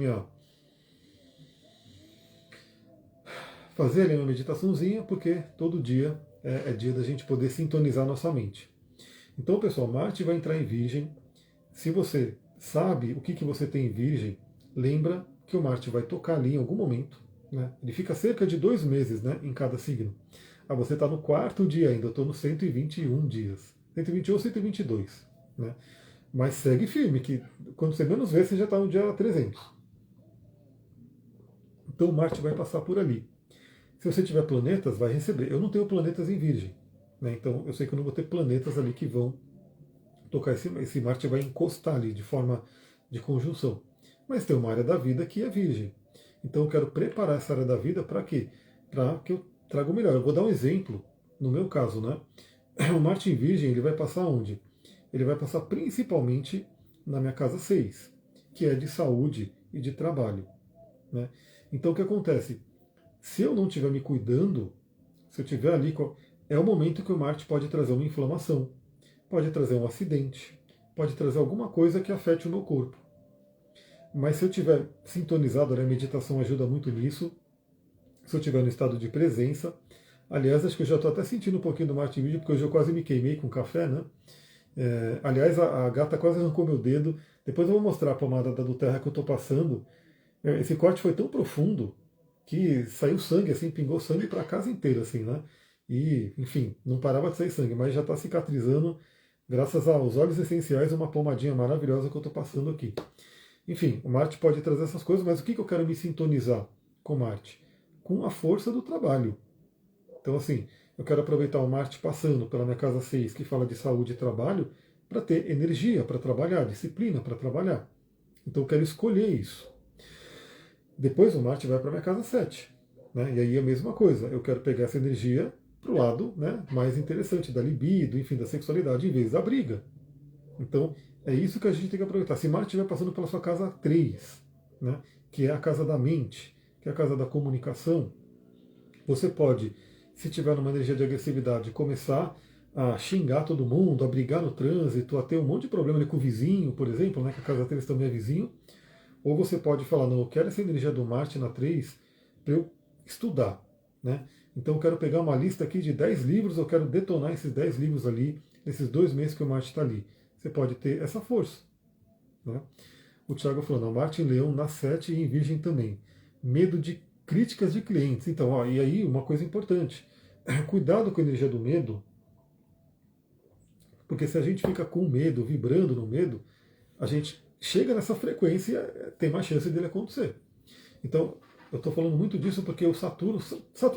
S1: ali uma meditaçãozinha, porque todo dia é dia da gente poder sintonizar nossa mente. Então, pessoal, Marte vai entrar em Virgem. Se você sabe o que você tem em Virgem, lembra que o Marte vai tocar ali em algum momento. Né? Ele fica cerca de 2 meses, né, em cada signo. Ah, você está no 4º dia ainda, eu estou no 121 dias. 121 ou 122. Né? Mas segue firme, que quando você menos vê, você já está no dia 300. Então Marte vai passar por ali. Se você tiver planetas, vai receber. Eu não tenho planetas em Virgem. Né? Então eu sei que eu não vou ter planetas ali que vão tocar. Esse Marte vai encostar ali de forma de conjunção. Mas tem uma área da vida que é Virgem. Então eu quero preparar essa área da vida para quê? Para que eu traga o melhor. Eu vou dar um exemplo, no meu caso, né? O Marte em Virgem, ele vai passar onde? Ele vai passar principalmente na minha casa 6, que é de saúde e de trabalho. Né? Então o que acontece? Se eu não estiver me cuidando, se eu estiver ali, é o momento que o Marte pode trazer uma inflamação, pode trazer um acidente, pode trazer alguma coisa que afete o meu corpo. Mas se eu estiver sintonizado, a meditação ajuda muito nisso, se eu estiver no estado de presença, aliás, acho que eu já estou até sentindo um pouquinho do Marte em vídeo, porque hoje eu quase me queimei com café, né? Aliás, a gata quase arrancou meu dedo. Depois eu vou mostrar a pomada da Doterra que eu estou passando. Esse corte foi tão profundo que saiu sangue, assim, pingou sangue para a casa inteira, assim, né? E, enfim, não parava de sair sangue, mas já está cicatrizando, graças aos óleos essenciais, uma pomadinha maravilhosa que eu estou passando aqui. Enfim, o Marte pode trazer essas coisas, mas o que eu quero me sintonizar com Marte? Com a força do trabalho. Então, assim, eu quero aproveitar o Marte passando pela minha casa 6, que fala de saúde e trabalho, para ter energia para trabalhar, disciplina para trabalhar. Então, eu quero escolher isso. Depois o Marte vai para a minha casa 7. Né? E aí a mesma coisa, eu quero pegar essa energia para o lado, né, mais interessante, da libido, enfim, da sexualidade, em vez da briga. Então, é isso que a gente tem que aproveitar. Se Marte estiver passando pela sua casa 3, né, que é a casa da mente, que é a casa da comunicação, você pode, se tiver numa energia de agressividade, começar a xingar todo mundo, a brigar no trânsito, a ter um monte de problema ali com o vizinho, por exemplo, né, que a casa 3 também é vizinho. Ou você pode falar, não, eu quero essa energia do Marte na 3 para eu estudar. Né? Então eu quero pegar uma lista aqui de 10 livros, eu quero detonar esses 10 livros ali, nesses 2 meses que o Marte está ali. Você pode ter essa força. Né? O Thiago falou, não, Marte em Leão na 7 e em Virgem também. Medo de críticas de clientes. Então, ó, e aí uma coisa importante. Cuidado com a energia do medo, porque se a gente fica com medo, vibrando no medo, a gente chega nessa frequência, tem mais chance dele acontecer. Então, eu estou falando muito disso porque o Saturno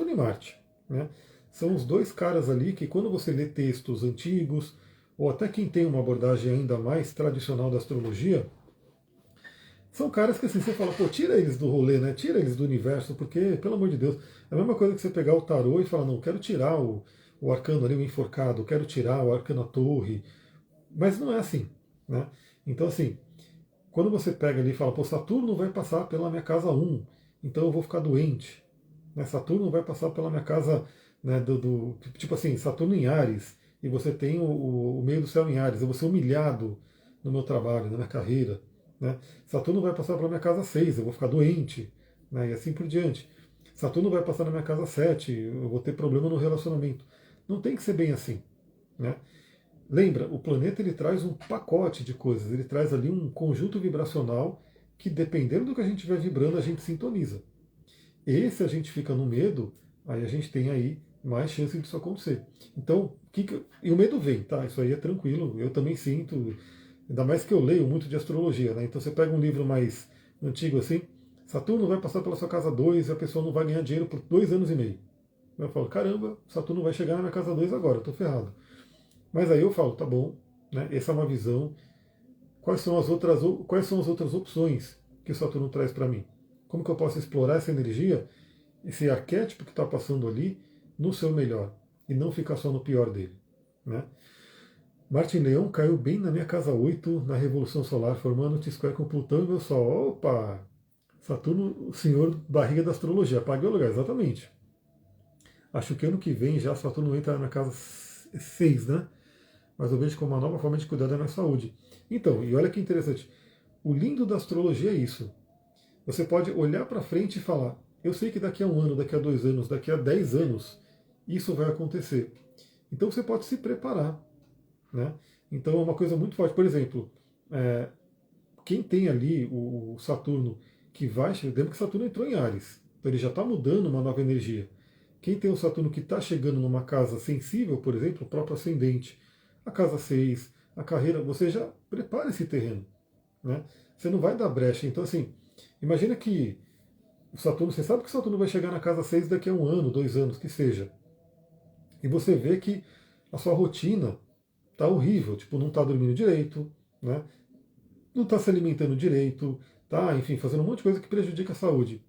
S1: e Marte, né, são os dois caras ali que quando você lê textos antigos, ou até quem tem uma abordagem ainda mais tradicional da astrologia, são caras que assim, você fala, pô, tira eles do rolê, né? Tira eles do universo, porque, pelo amor de Deus, é a mesma coisa que você pegar o tarô e falar, não, quero tirar o arcano ali, o enforcado, quero tirar o arcano a torre. Mas não é assim, né? Então, assim, quando você pega ali e fala, pô, Saturno vai passar pela minha casa um, então eu vou ficar doente. Né? Saturno vai passar pela minha casa, né, tipo assim, Saturno em Áries, e você tem o meio do céu em Áries, eu vou ser humilhado no meu trabalho, na minha carreira. Né? Saturno vai passar pela minha casa 6, eu vou ficar doente, né, e assim por diante. Saturno vai passar na minha casa 7, eu vou ter problema no relacionamento. Não tem que ser bem assim. Né? Lembra, o planeta ele traz um pacote de coisas, ele traz ali um conjunto vibracional que, dependendo do que a gente estiver vibrando, a gente sintoniza. E se a gente fica no medo, aí a gente tem aí mais chance disso acontecer. Então, e o medo vem, tá? Isso aí é tranquilo, eu também sinto, ainda mais que eu leio muito de astrologia, né? Então você pega um livro mais antigo assim, Saturno vai passar pela sua casa 2 e a pessoa não vai ganhar dinheiro por 2 anos e meio. Eu falo, caramba, Saturno vai chegar na minha casa 2 agora, eu tô ferrado. Mas aí eu falo, tá bom, né? Essa é uma visão. Quais são as outras opções que o Saturno traz para mim? Como que eu posso explorar essa energia, esse arquétipo que está passando ali, no seu melhor e não ficar só no pior dele, né? Marte em Leão caiu bem na minha casa 8 na Revolução Solar, formando T-square com Plutão e meu Sol. Opa! Saturno, o senhor barriga da astrologia, apague o lugar, exatamente. Acho que ano que vem já Saturno entra na casa 6, né? Mas eu vejo como uma nova forma de cuidar da minha saúde. Então, e olha que interessante, o lindo da astrologia é isso. Você pode olhar para frente e falar, eu sei que daqui a 1 ano, daqui a 2 anos, daqui a 10 anos, isso vai acontecer. Então você pode se preparar. Né? Então é uma coisa muito forte. Por exemplo, é, quem tem ali o Saturno que vai, lembra que Saturno entrou em Áries, então ele já está mudando uma nova energia. Quem tem o Saturno que está chegando numa casa sensível, por exemplo, o próprio ascendente, a casa 6, a carreira, você já prepara esse terreno. Né? Você não vai dar brecha. Então, assim, imagina que o Saturno, você sabe que o Saturno vai chegar na casa 6 daqui a 1 ano, 2 anos, que seja. E você vê que a sua rotina tá horrível, tipo, não tá dormindo direito, né? Não tá se alimentando direito, tá, enfim, fazendo um monte de coisa que prejudica a saúde.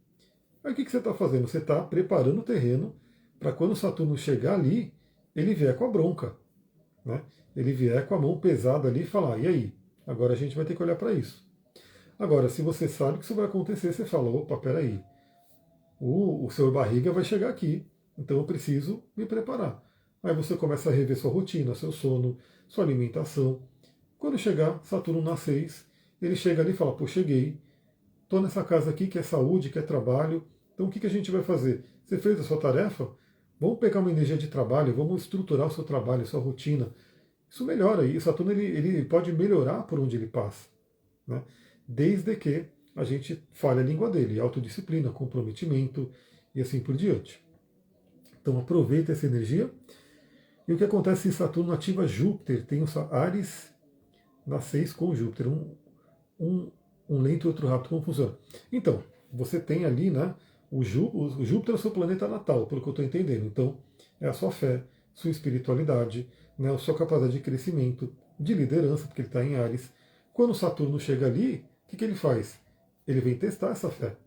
S1: Aí o que você está fazendo? Você está preparando o terreno para quando o Saturno chegar ali, ele vier com a bronca, né? Ele vier com a mão pesada ali e falar, e aí? Agora a gente vai ter que olhar para isso. Agora, se você sabe que isso vai acontecer, você fala, opa, peraí, o seu barriga vai chegar aqui, então eu preciso me preparar. Aí você começa a rever sua rotina, seu sono, sua alimentação. Quando chegar Saturno na 6, ele chega ali e fala, pô, cheguei, estou nessa casa aqui que é saúde, que é trabalho, então o que a gente vai fazer? Você fez a sua tarefa? Vamos pegar uma energia de trabalho, vamos estruturar o seu trabalho, a sua rotina. Isso melhora, e Saturno ele pode melhorar por onde ele passa. Né? Desde que a gente fale a língua dele, autodisciplina, comprometimento e assim por diante. Então aproveita essa energia. E o que acontece se Saturno ativa Júpiter? Tem o Ares na 6 com Júpiter. Um, um lento e outro rápido. Como funciona? Então, você tem ali, né? O Júpiter é o seu planeta natal, pelo que eu estou entendendo. Então, é a sua fé, sua espiritualidade, né, a sua capacidade de crescimento, de liderança, porque ele está em Ares. Quando Saturno chega ali, o que ele faz? Ele vem testar essa fé.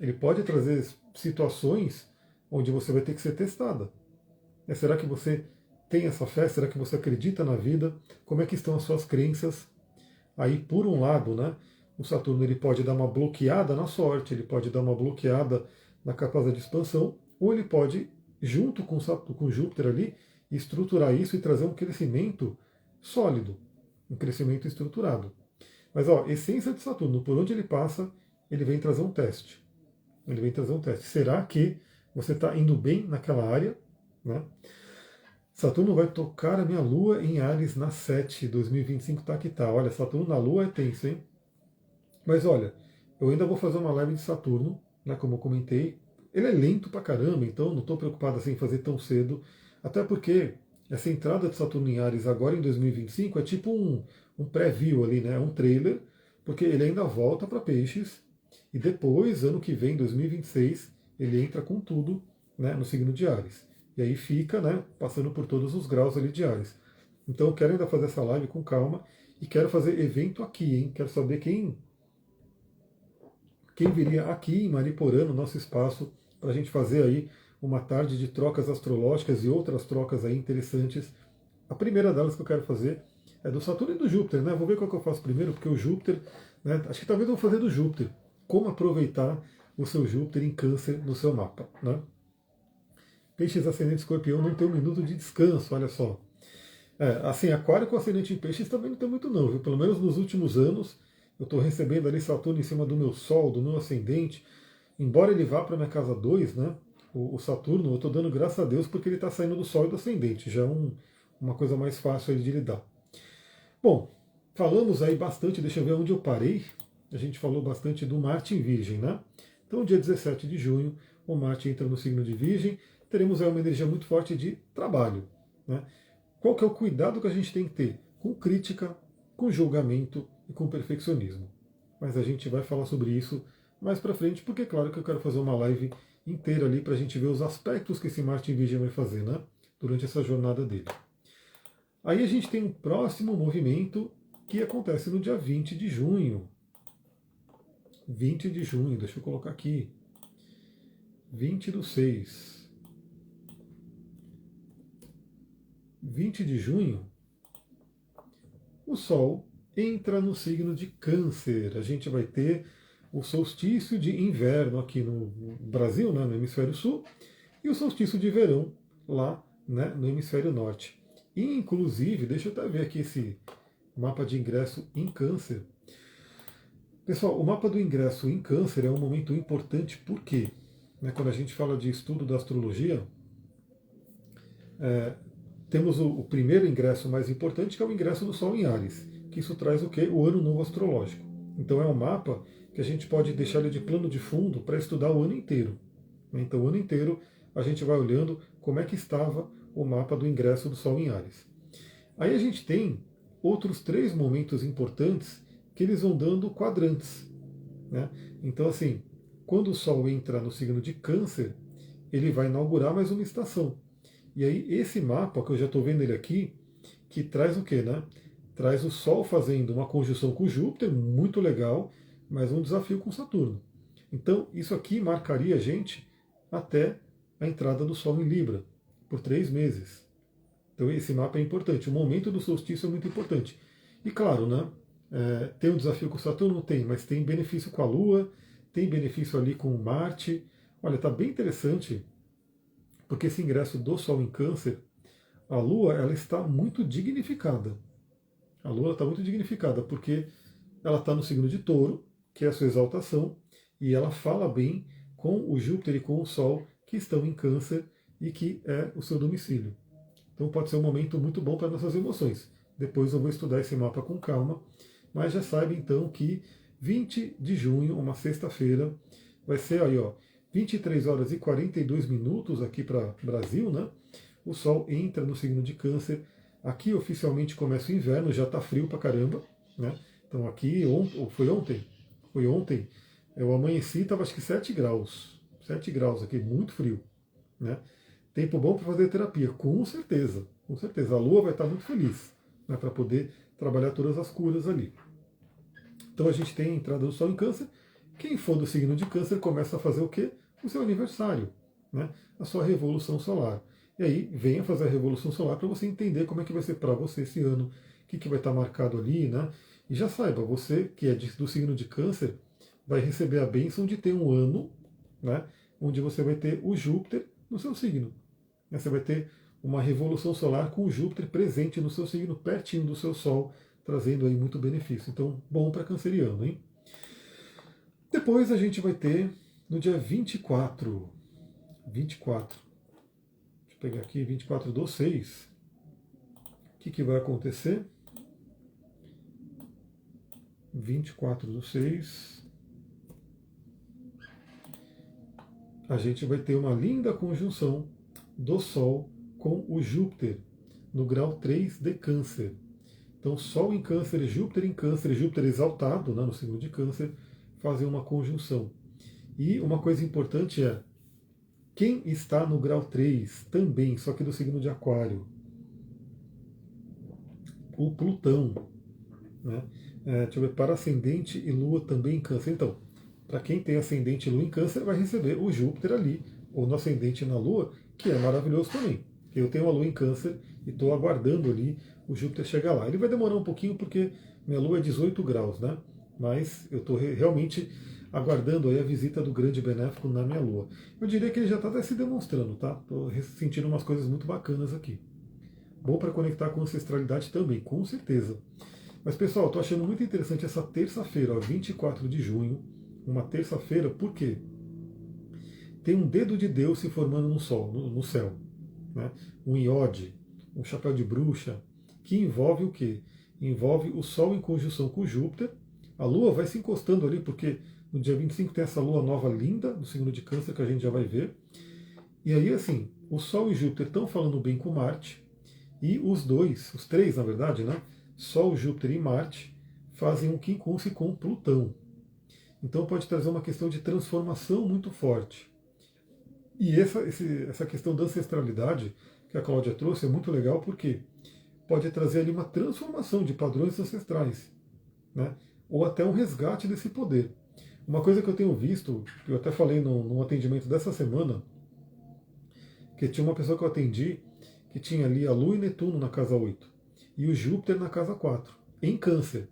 S1: Ele pode trazer situações onde você vai ter que ser testada. Será que você tem essa fé? Será que você acredita na vida? Como é que estão as suas crenças? Aí, por um lado, né, o Saturno ele pode dar uma bloqueada na sorte, ele pode dar uma bloqueada na capacidade de expansão, ou ele pode, junto com Júpiter ali, estruturar isso e trazer um crescimento sólido, um crescimento estruturado. Mas, ó, essência de Saturno, por onde ele passa, ele vem trazer um teste. Ele vem trazer um teste. Será que você está indo bem naquela área? Né? Saturno vai tocar a minha Lua em Ares na 7, 2025 tá que tá. Olha, Saturno na Lua é tenso, hein? Mas olha, eu ainda vou fazer uma live de Saturno, né, como eu comentei. ele é lento pra caramba, então não estou preocupado assim em fazer tão cedo, até porque essa entrada de Saturno em Áries agora em 2025 é tipo um preview ali, né? É um trailer, porque ele ainda volta para Peixes, e depois, ano que vem, 2026, ele entra com tudo, né, no signo de Áries. E aí fica, né, passando por todos os graus ali de Áries. Então eu quero ainda fazer essa live com calma e quero fazer evento aqui, hein? Quero saber quem viria aqui em Mariporã, no nosso espaço, para a gente fazer aí uma tarde de trocas astrológicas e outras trocas aí interessantes. A primeira delas que eu quero fazer é do Saturno e do Júpiter, né? Vou ver qual que eu faço primeiro, porque o Júpiter, né? Acho que talvez eu vou fazer do Júpiter. Como aproveitar o seu Júpiter em Câncer no seu mapa, né? Peixes ascendente Escorpião não tem um minuto de descanso, olha só. Assim, Aquário com ascendente em Peixes também não tem muito não, viu? Pelo menos nos últimos anos, eu estou recebendo ali Saturno em cima do meu Sol, do meu ascendente. Embora ele vá para minha casa 2, né? O Saturno, eu estou dando graças a Deus porque ele está saindo do Sol e do ascendente. Já é uma coisa mais fácil aí de lidar. Bom, falamos aí bastante, deixa eu ver onde eu parei. A gente falou bastante do Marte em Virgem, né? Então, dia 17 de junho, o Marte entra no signo de Virgem. Teremos aí uma energia muito forte de trabalho, né? Qual que é o cuidado que a gente tem que ter? Com crítica, com julgamento e com perfeccionismo. Mas a gente vai falar sobre isso mais para frente, porque é claro que eu quero fazer uma live inteira ali para a gente ver os aspectos que esse Marte em Virgem vai fazer, né? Durante essa jornada dele. Aí a gente tem um próximo movimento que acontece no dia 20 de junho. 20 de junho, deixa eu colocar aqui. 20 do 6. 20 de junho, o Sol entra no signo de Câncer. A gente vai ter o solstício de inverno aqui no Brasil, né, no hemisfério sul, e o solstício de verão lá, né, no hemisfério norte. E, inclusive, deixa eu até ver aqui esse mapa de ingresso em Câncer. Pessoal, o mapa do ingresso em Câncer é um momento importante porque, né, quando a gente fala de estudo da astrologia, temos o primeiro ingresso mais importante, que é o ingresso do Sol em Áries, que isso traz o quê? O ano novo astrológico. Então é um mapa que a gente pode deixar ele de plano de fundo para estudar o ano inteiro. Então o ano inteiro a gente vai olhando como é que estava o mapa do ingresso do Sol em Áries. Aí a gente tem outros 3 momentos importantes que eles vão dando quadrantes, né? Então assim, quando o Sol entra no signo de Câncer, ele vai inaugurar mais uma estação. E aí esse mapa, que eu já estou vendo ele aqui, que traz o quê, né? Traz o Sol fazendo uma conjunção com Júpiter, muito legal, mas um desafio com Saturno. Então isso aqui marcaria a gente até a entrada do Sol em Libra, por 3 meses. Então esse mapa é importante. O momento do solstício é muito importante. E claro, né? Tem um desafio com Saturno? Tem, mas tem benefício com a Lua, tem benefício ali com Marte. Olha, está bem interessante, porque esse ingresso do Sol em Câncer, a Lua ela está muito dignificada. A Lua está muito dignificada, porque ela está no signo de Touro, que é a sua exaltação, e ela fala bem com o Júpiter e com o Sol, que estão em Câncer e que é o seu domicílio. Então pode ser um momento muito bom para nossas emoções. Depois eu vou estudar esse mapa com calma, mas já saiba então que 20 de junho, uma sexta-feira, vai ser aí, ó, 23 horas e 42 minutos aqui para o Brasil, né? O Sol entra no signo de Câncer. Aqui oficialmente começa o inverno, já está frio pra caramba, né? Então aqui, foi ontem? Foi ontem, eu amanheci, estava acho que 7 graus. 7 graus aqui, muito frio, né? Tempo bom para fazer terapia, com certeza, com certeza. A Lua vai estar muito feliz, né, para poder trabalhar todas as curas ali. Então a gente tem a entrada do Sol em Câncer. Quem for do signo de Câncer começa a fazer o quê? O seu aniversário, né? A sua revolução solar. E aí venha fazer a revolução solar para você entender como é que vai ser para você esse ano, o que vai estar marcado ali, né? E já saiba, você que é do signo de Câncer vai receber a bênção de ter um ano, né, onde você vai ter o Júpiter no seu signo. Você vai ter uma revolução solar com o Júpiter presente no seu signo, pertinho do seu Sol, trazendo aí muito benefício. Então, bom para canceriano, hein? Depois a gente vai ter no dia 24. 24. Deixa eu pegar aqui, 24 do 6. O que vai acontecer? 24 do 6. a gente vai ter uma linda conjunção do Sol com o Júpiter, no grau 3 de Câncer. Então, Sol em Câncer, Júpiter em Câncer, Júpiter exaltado, né, no signo de Câncer, fazem uma conjunção. E uma coisa importante é, quem está no grau 3 também, só que do signo de Aquário? O Plutão. Né? Deixa eu ver, para ascendente e Lua também em Câncer. Então, para quem tem ascendente e Lua em Câncer, vai receber o Júpiter ali, ou no ascendente e na Lua, que é maravilhoso também. Eu tenho a Lua em Câncer e estou aguardando ali o Júpiter chegar lá. Ele vai demorar um pouquinho porque minha Lua é 18 graus, né? Mas eu estou realmente aguardando aí a visita do grande benéfico na minha Lua. Eu diria que ele já está até se demonstrando, tá? Estou sentindo umas coisas muito bacanas aqui. Bom para conectar com ancestralidade também, com certeza. Mas pessoal, estou achando muito interessante essa terça-feira, 24 de junho, uma terça-feira, por quê? Tem um dedo de Deus se formando no sol, no céu. Né? Um iode, um chapéu de bruxa, que envolve o quê? Envolve o Sol em conjunção com Júpiter. A Lua vai se encostando ali, porque no dia 25 tem essa Lua nova linda, no signo de Câncer, que a gente já vai ver. E aí, assim, o Sol e Júpiter estão falando bem com Marte, e os três, na verdade, né? Sol, Júpiter e Marte, fazem um quincunce com Plutão. Então pode trazer uma questão de transformação muito forte. E essa questão da ancestralidade que a Cláudia trouxe é muito legal porque pode trazer ali uma transformação de padrões ancestrais, né? Ou até um resgate desse poder. Uma coisa que eu tenho visto, que eu até falei num atendimento dessa semana, que tinha uma pessoa que eu atendi que tinha ali a Lua e Netuno na casa 8 e o Júpiter na casa 4, em Câncer.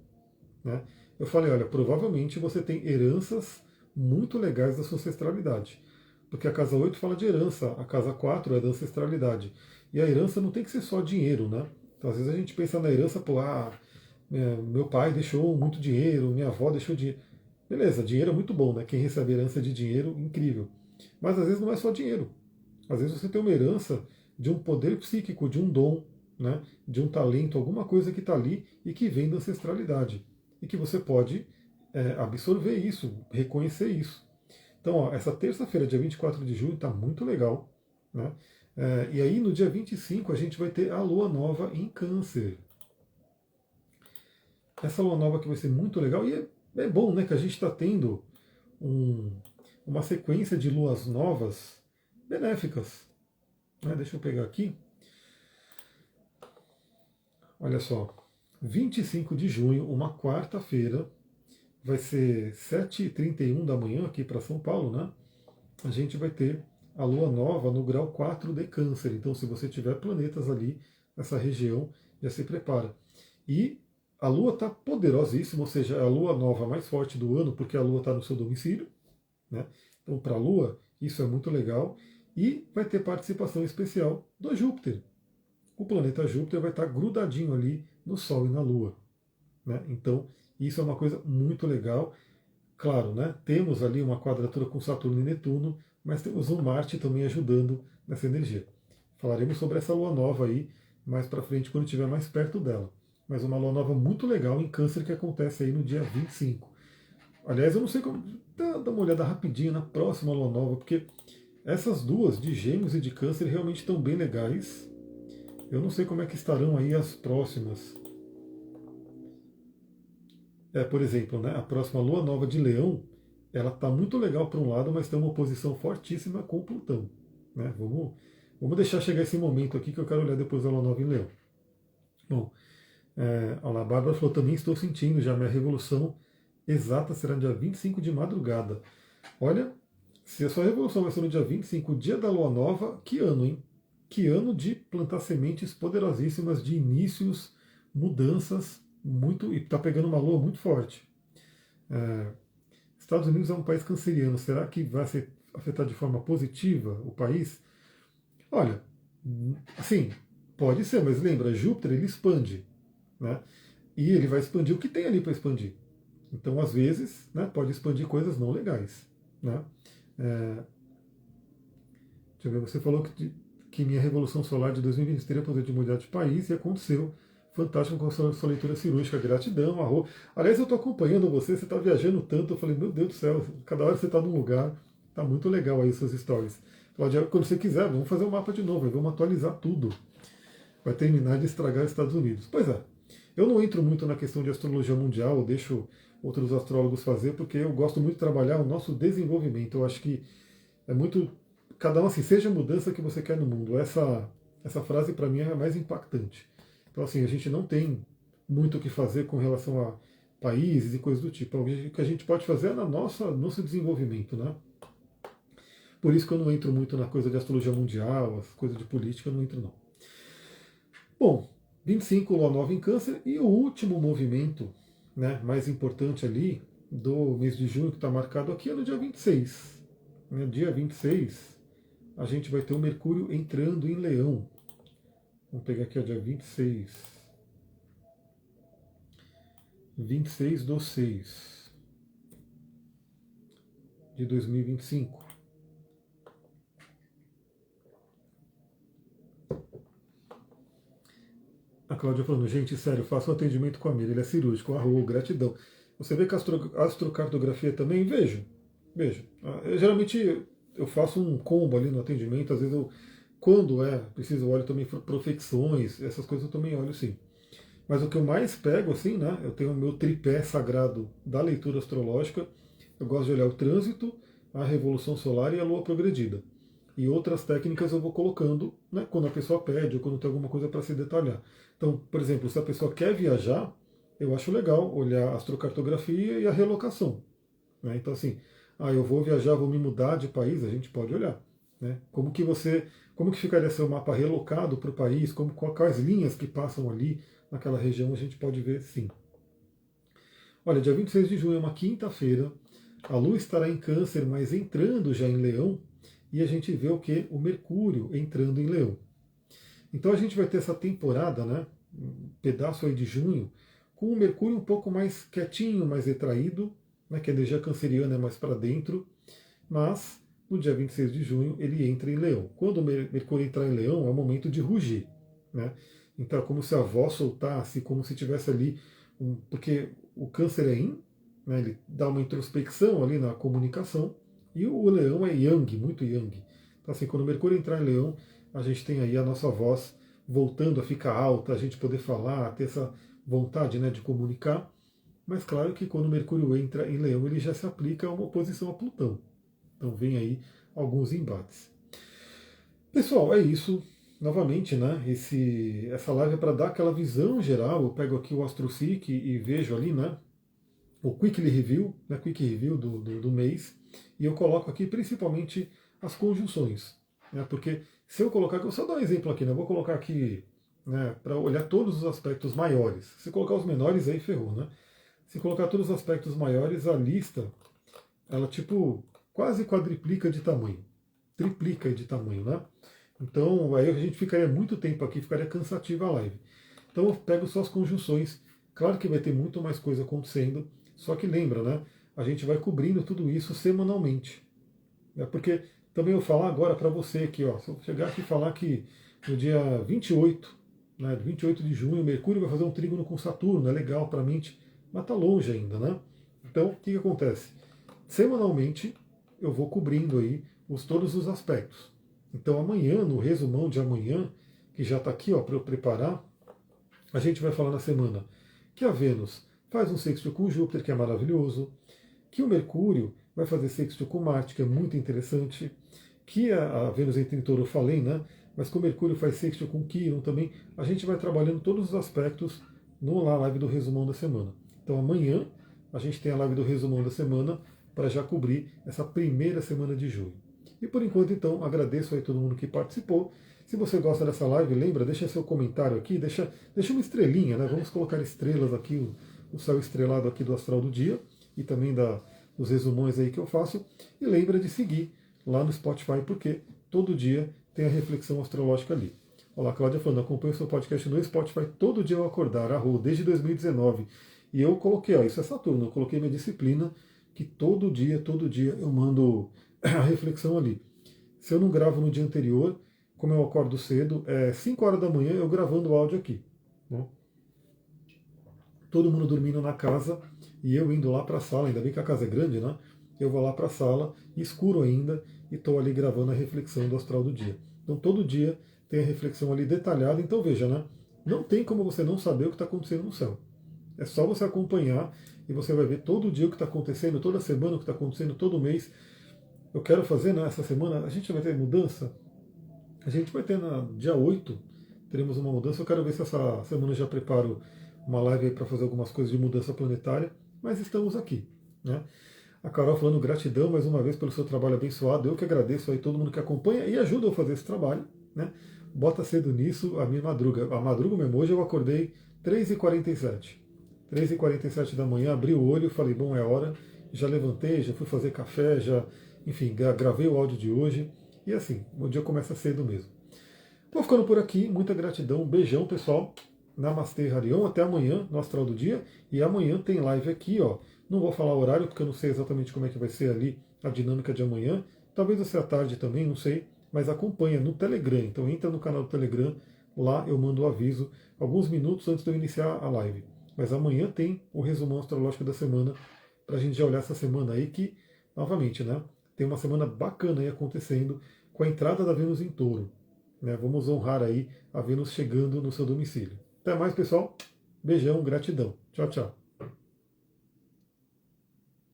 S1: Né? Eu falei, olha, provavelmente você tem heranças muito legais da sua ancestralidade. Porque a casa 8 fala de herança, a casa 4 é da ancestralidade. E a herança não tem que ser só dinheiro, né? Então, às vezes a gente pensa na herança, pô, meu pai deixou muito dinheiro, minha avó deixou dinheiro. Beleza, dinheiro é muito bom, né? Quem recebe herança de dinheiro, incrível. Mas às vezes não é só dinheiro. Às vezes você tem uma herança de um poder psíquico, de um dom, né? De um talento, alguma coisa que está ali e que vem da ancestralidade. E que você pode absorver isso, reconhecer isso. Então, ó, essa terça-feira, dia 24 de junho, está muito legal. Né? E aí, no dia 25, a gente vai ter a Lua Nova em Câncer. Essa Lua Nova que vai ser muito legal. E é bom, né, que a gente está tendo uma sequência de luas novas benéficas. Né? Deixa eu pegar aqui. Olha só. 25 de junho, uma quarta-feira, vai ser 7h31 da manhã aqui para São Paulo, né? A gente vai ter a Lua Nova no grau 4 de Câncer. Então, se você tiver planetas ali nessa região, já se prepara. E a Lua está poderosíssima, ou seja, é a Lua Nova mais forte do ano, porque a Lua está no seu domicílio. Né? Então, para a Lua, isso é muito legal. E vai ter participação especial do Júpiter. O planeta Júpiter vai estar grudadinho ali no Sol e na Lua. Né? Então, isso é uma coisa muito legal. Claro, né? Temos ali uma quadratura com Saturno e Netuno, mas temos um Marte também ajudando nessa energia. Falaremos sobre essa lua nova aí mais para frente, quando estiver mais perto dela. Mas uma lua nova muito legal em Câncer que acontece aí no dia 25. Aliás, eu não sei como. Dá uma olhada rapidinho na próxima lua nova, porque essas duas, de Gêmeos e de Câncer, realmente estão bem legais. Eu não sei como é que estarão aí as próximas. Por exemplo, né, a próxima lua nova de Leão, ela está muito legal para um lado, mas tem uma oposição fortíssima com Plutão. Né? Vamos deixar chegar esse momento aqui que eu quero olhar depois da lua nova em Leão. Bom, a Bárbara falou, também estou sentindo já, minha revolução exata será no dia 25 de madrugada. Olha, se a sua revolução vai ser no dia 25, dia da lua nova, que ano, hein? Que ano de plantar sementes poderosíssimas, de inícios, mudanças, muito, e está pegando uma lua muito forte. Estados Unidos é um país canceriano, será que vai se afetar de forma positiva o país? Olha, assim, pode ser, mas lembra, Júpiter ele expande, né? E ele vai expandir o que tem ali para expandir. Então, às vezes, né, pode expandir coisas não legais. Né? Deixa eu ver, você falou que minha Revolução Solar de 2023 teria poder de mudar de país e aconteceu. Fantástico com a sua leitura cirúrgica, gratidão, arroz. Aliás, eu estou acompanhando você está viajando tanto, eu falei, meu Deus do céu, cada hora você está num lugar, Tá muito legal aí essas stories. Cláudia, quando você quiser, vamos fazer o mapa de novo, vamos atualizar tudo. Vai terminar de estragar os Estados Unidos. Pois é, eu não entro muito na questão de astrologia mundial, eu deixo outros astrólogos fazer, porque eu gosto muito de trabalhar o nosso desenvolvimento. Eu acho que é muito. Cada um assim, seja a mudança que você quer no mundo. Essa frase para mim é a mais impactante. Então, assim, a gente não tem muito o que fazer com relação a países e coisas do tipo. O que a gente pode fazer é nosso desenvolvimento, né? Por isso que eu não entro muito na coisa de astrologia mundial, as coisas de política, eu não entro não. Bom, 25 Lua Nova em Câncer e o último movimento, né, mais importante ali do mês de junho que está marcado aqui é no dia 26. No dia 26 a gente vai ter o Mercúrio entrando em Leão. Vamos pegar aqui o dia 26. 26/6 de 2025. A Cláudia falando, gente, sério, faço um atendimento com a Mira, ele é cirúrgico, gratidão. Você vê que a astrocartografia também? Vejo, vejo. Geralmente eu faço um combo ali no atendimento, às vezes quando preciso, eu olho também profecções, essas coisas eu também olho sim. Mas o que eu mais pego, assim, né, eu tenho o meu tripé sagrado da leitura astrológica, eu gosto de olhar o trânsito, a revolução solar e a lua progredida. E outras técnicas eu vou colocando, né, quando a pessoa pede ou quando tem alguma coisa para se detalhar. Então, por exemplo, se a pessoa quer viajar, eu acho legal olhar a astrocartografia e a relocação. Né? Então, assim, eu vou viajar, vou me mudar de país, a gente pode olhar. Né? Como que ficaria seu mapa relocado para o país, quais linhas que passam ali naquela região, a gente pode ver sim. Olha, dia 26 de junho é uma quinta-feira, a Lua estará em Câncer, mas entrando já em Leão, e a gente vê o que? O Mercúrio entrando em Leão. Então a gente vai ter essa temporada, né, um pedaço aí de junho, com o Mercúrio um pouco mais quietinho, mais retraído, né, que a energia canceriana é mais para dentro, mas no dia 26 de junho ele entra em Leão. Quando o Mercúrio entrar em Leão é o momento de rugir. Né? Então é como se a voz soltasse, como se tivesse ali, porque o Câncer é Yin, né, ele dá uma introspecção ali na comunicação, e o Leão é Yang, muito Yang. Então assim, quando o Mercúrio entrar em Leão, a gente tem aí a nossa voz voltando a ficar alta, a gente poder falar, ter essa vontade, né, de comunicar. Mas claro que quando o Mercúrio entra em Leão, ele já se aplica a uma oposição a Plutão. Então vem aí alguns embates. Pessoal, é isso. Novamente, né? Essa live é para dar aquela visão geral. Eu pego aqui o AstroSeek e vejo ali, né? O Quickly Review, né, Quick Review do mês. E eu coloco aqui principalmente as conjunções. Né, porque se eu colocar, eu só dar um exemplo aqui, né? Eu vou colocar aqui, né, para olhar todos os aspectos maiores. Se colocar os menores, aí ferrou, né? Se colocar todos os aspectos maiores, a lista, ela tipo quase quadriplica de tamanho. Triplica de tamanho, né? Então aí a gente ficaria muito tempo aqui, ficaria cansativa a live. Então eu pego só as conjunções. Claro que vai ter muito mais coisa acontecendo, só que lembra, né? A gente vai cobrindo tudo isso semanalmente. Né? Porque também eu vou falar agora para você aqui, ó, se eu chegar aqui e falar que no dia 28, né, 28 de junho, Mercúrio vai fazer um trígono com Saturno, é legal para a mente, mas está longe ainda, né? Então, o que acontece? Semanalmente, eu vou cobrindo aí todos os aspectos. Então, amanhã, no resumão de amanhã, que já está aqui para eu preparar, a gente vai falar na semana que a Vênus faz um sextil com Júpiter, que é maravilhoso, que o Mercúrio vai fazer sextil com Marte, que é muito interessante, que a Vênus entra em Touro, eu falei, né? Mas que o Mercúrio faz sextil com Quirón também. A gente vai trabalhando todos os aspectos na live do resumão da semana. Então amanhã a gente tem a live do resumão da semana para já cobrir essa primeira semana de julho. E por enquanto, então, agradeço aí todo mundo que participou. Se você gosta dessa live, lembra, deixa seu comentário aqui, deixa uma estrelinha, né? Vamos colocar estrelas aqui, o céu estrelado aqui do Astral do Dia e também dos resumões aí que eu faço. E lembra de seguir lá no Spotify, porque todo dia tem a reflexão astrológica ali. Olá, Cláudia falando, acompanho o seu podcast no Spotify todo dia ao acordar, desde 2019. E eu coloquei, isso é Saturno, eu coloquei minha disciplina, que todo dia eu mando a reflexão ali. Se eu não gravo no dia anterior, como eu acordo cedo, 5 horas da manhã eu gravando o áudio aqui. Né? Todo mundo dormindo na casa e eu indo lá para a sala, ainda bem que a casa é grande, né? eu vou lá para a sala, escuro ainda, e estou ali gravando a reflexão do astral do dia. Então todo dia tem a reflexão ali detalhada. Então veja, né? Não tem como você não saber o que está acontecendo no céu. É só você acompanhar e você vai ver todo dia o que está acontecendo, toda semana o que está acontecendo, todo mês. Eu quero fazer nessa semana, a gente vai ter mudança. A gente vai ter na dia 8, teremos uma mudança. Eu quero ver se essa semana eu já preparo uma live para fazer algumas coisas de mudança planetária, mas estamos aqui, né? A Carol falando gratidão mais uma vez pelo seu trabalho abençoado. Eu que agradeço aí todo mundo que acompanha e ajuda eu a fazer esse trabalho, né? Bota cedo nisso, a minha madruga. A madruga mesmo, hoje eu acordei 3h47. 3h47 da manhã, abri o olho, falei, bom, é hora. Já levantei, já fui fazer café, já, enfim, gravei o áudio de hoje. E assim, o dia começa cedo mesmo. Vou ficando por aqui, muita gratidão, um beijão, pessoal. Namastê, Harion, até amanhã no Astral do Dia. E amanhã tem live aqui, ó. Não vou falar o horário, porque eu não sei exatamente como é que vai ser ali a dinâmica de amanhã. Talvez vai ser à tarde também, não sei. Mas acompanha no Telegram. Então entra no canal do Telegram, lá eu mando o aviso alguns minutos antes de eu iniciar a live. Mas amanhã tem o resumão astrológico da semana, para a gente já olhar essa semana aí que, novamente, né? Tem uma semana bacana aí acontecendo com a entrada da Vênus em Touro. Né? Vamos honrar aí a Vênus chegando no seu domicílio. Até mais, pessoal. Beijão, gratidão. Tchau, tchau.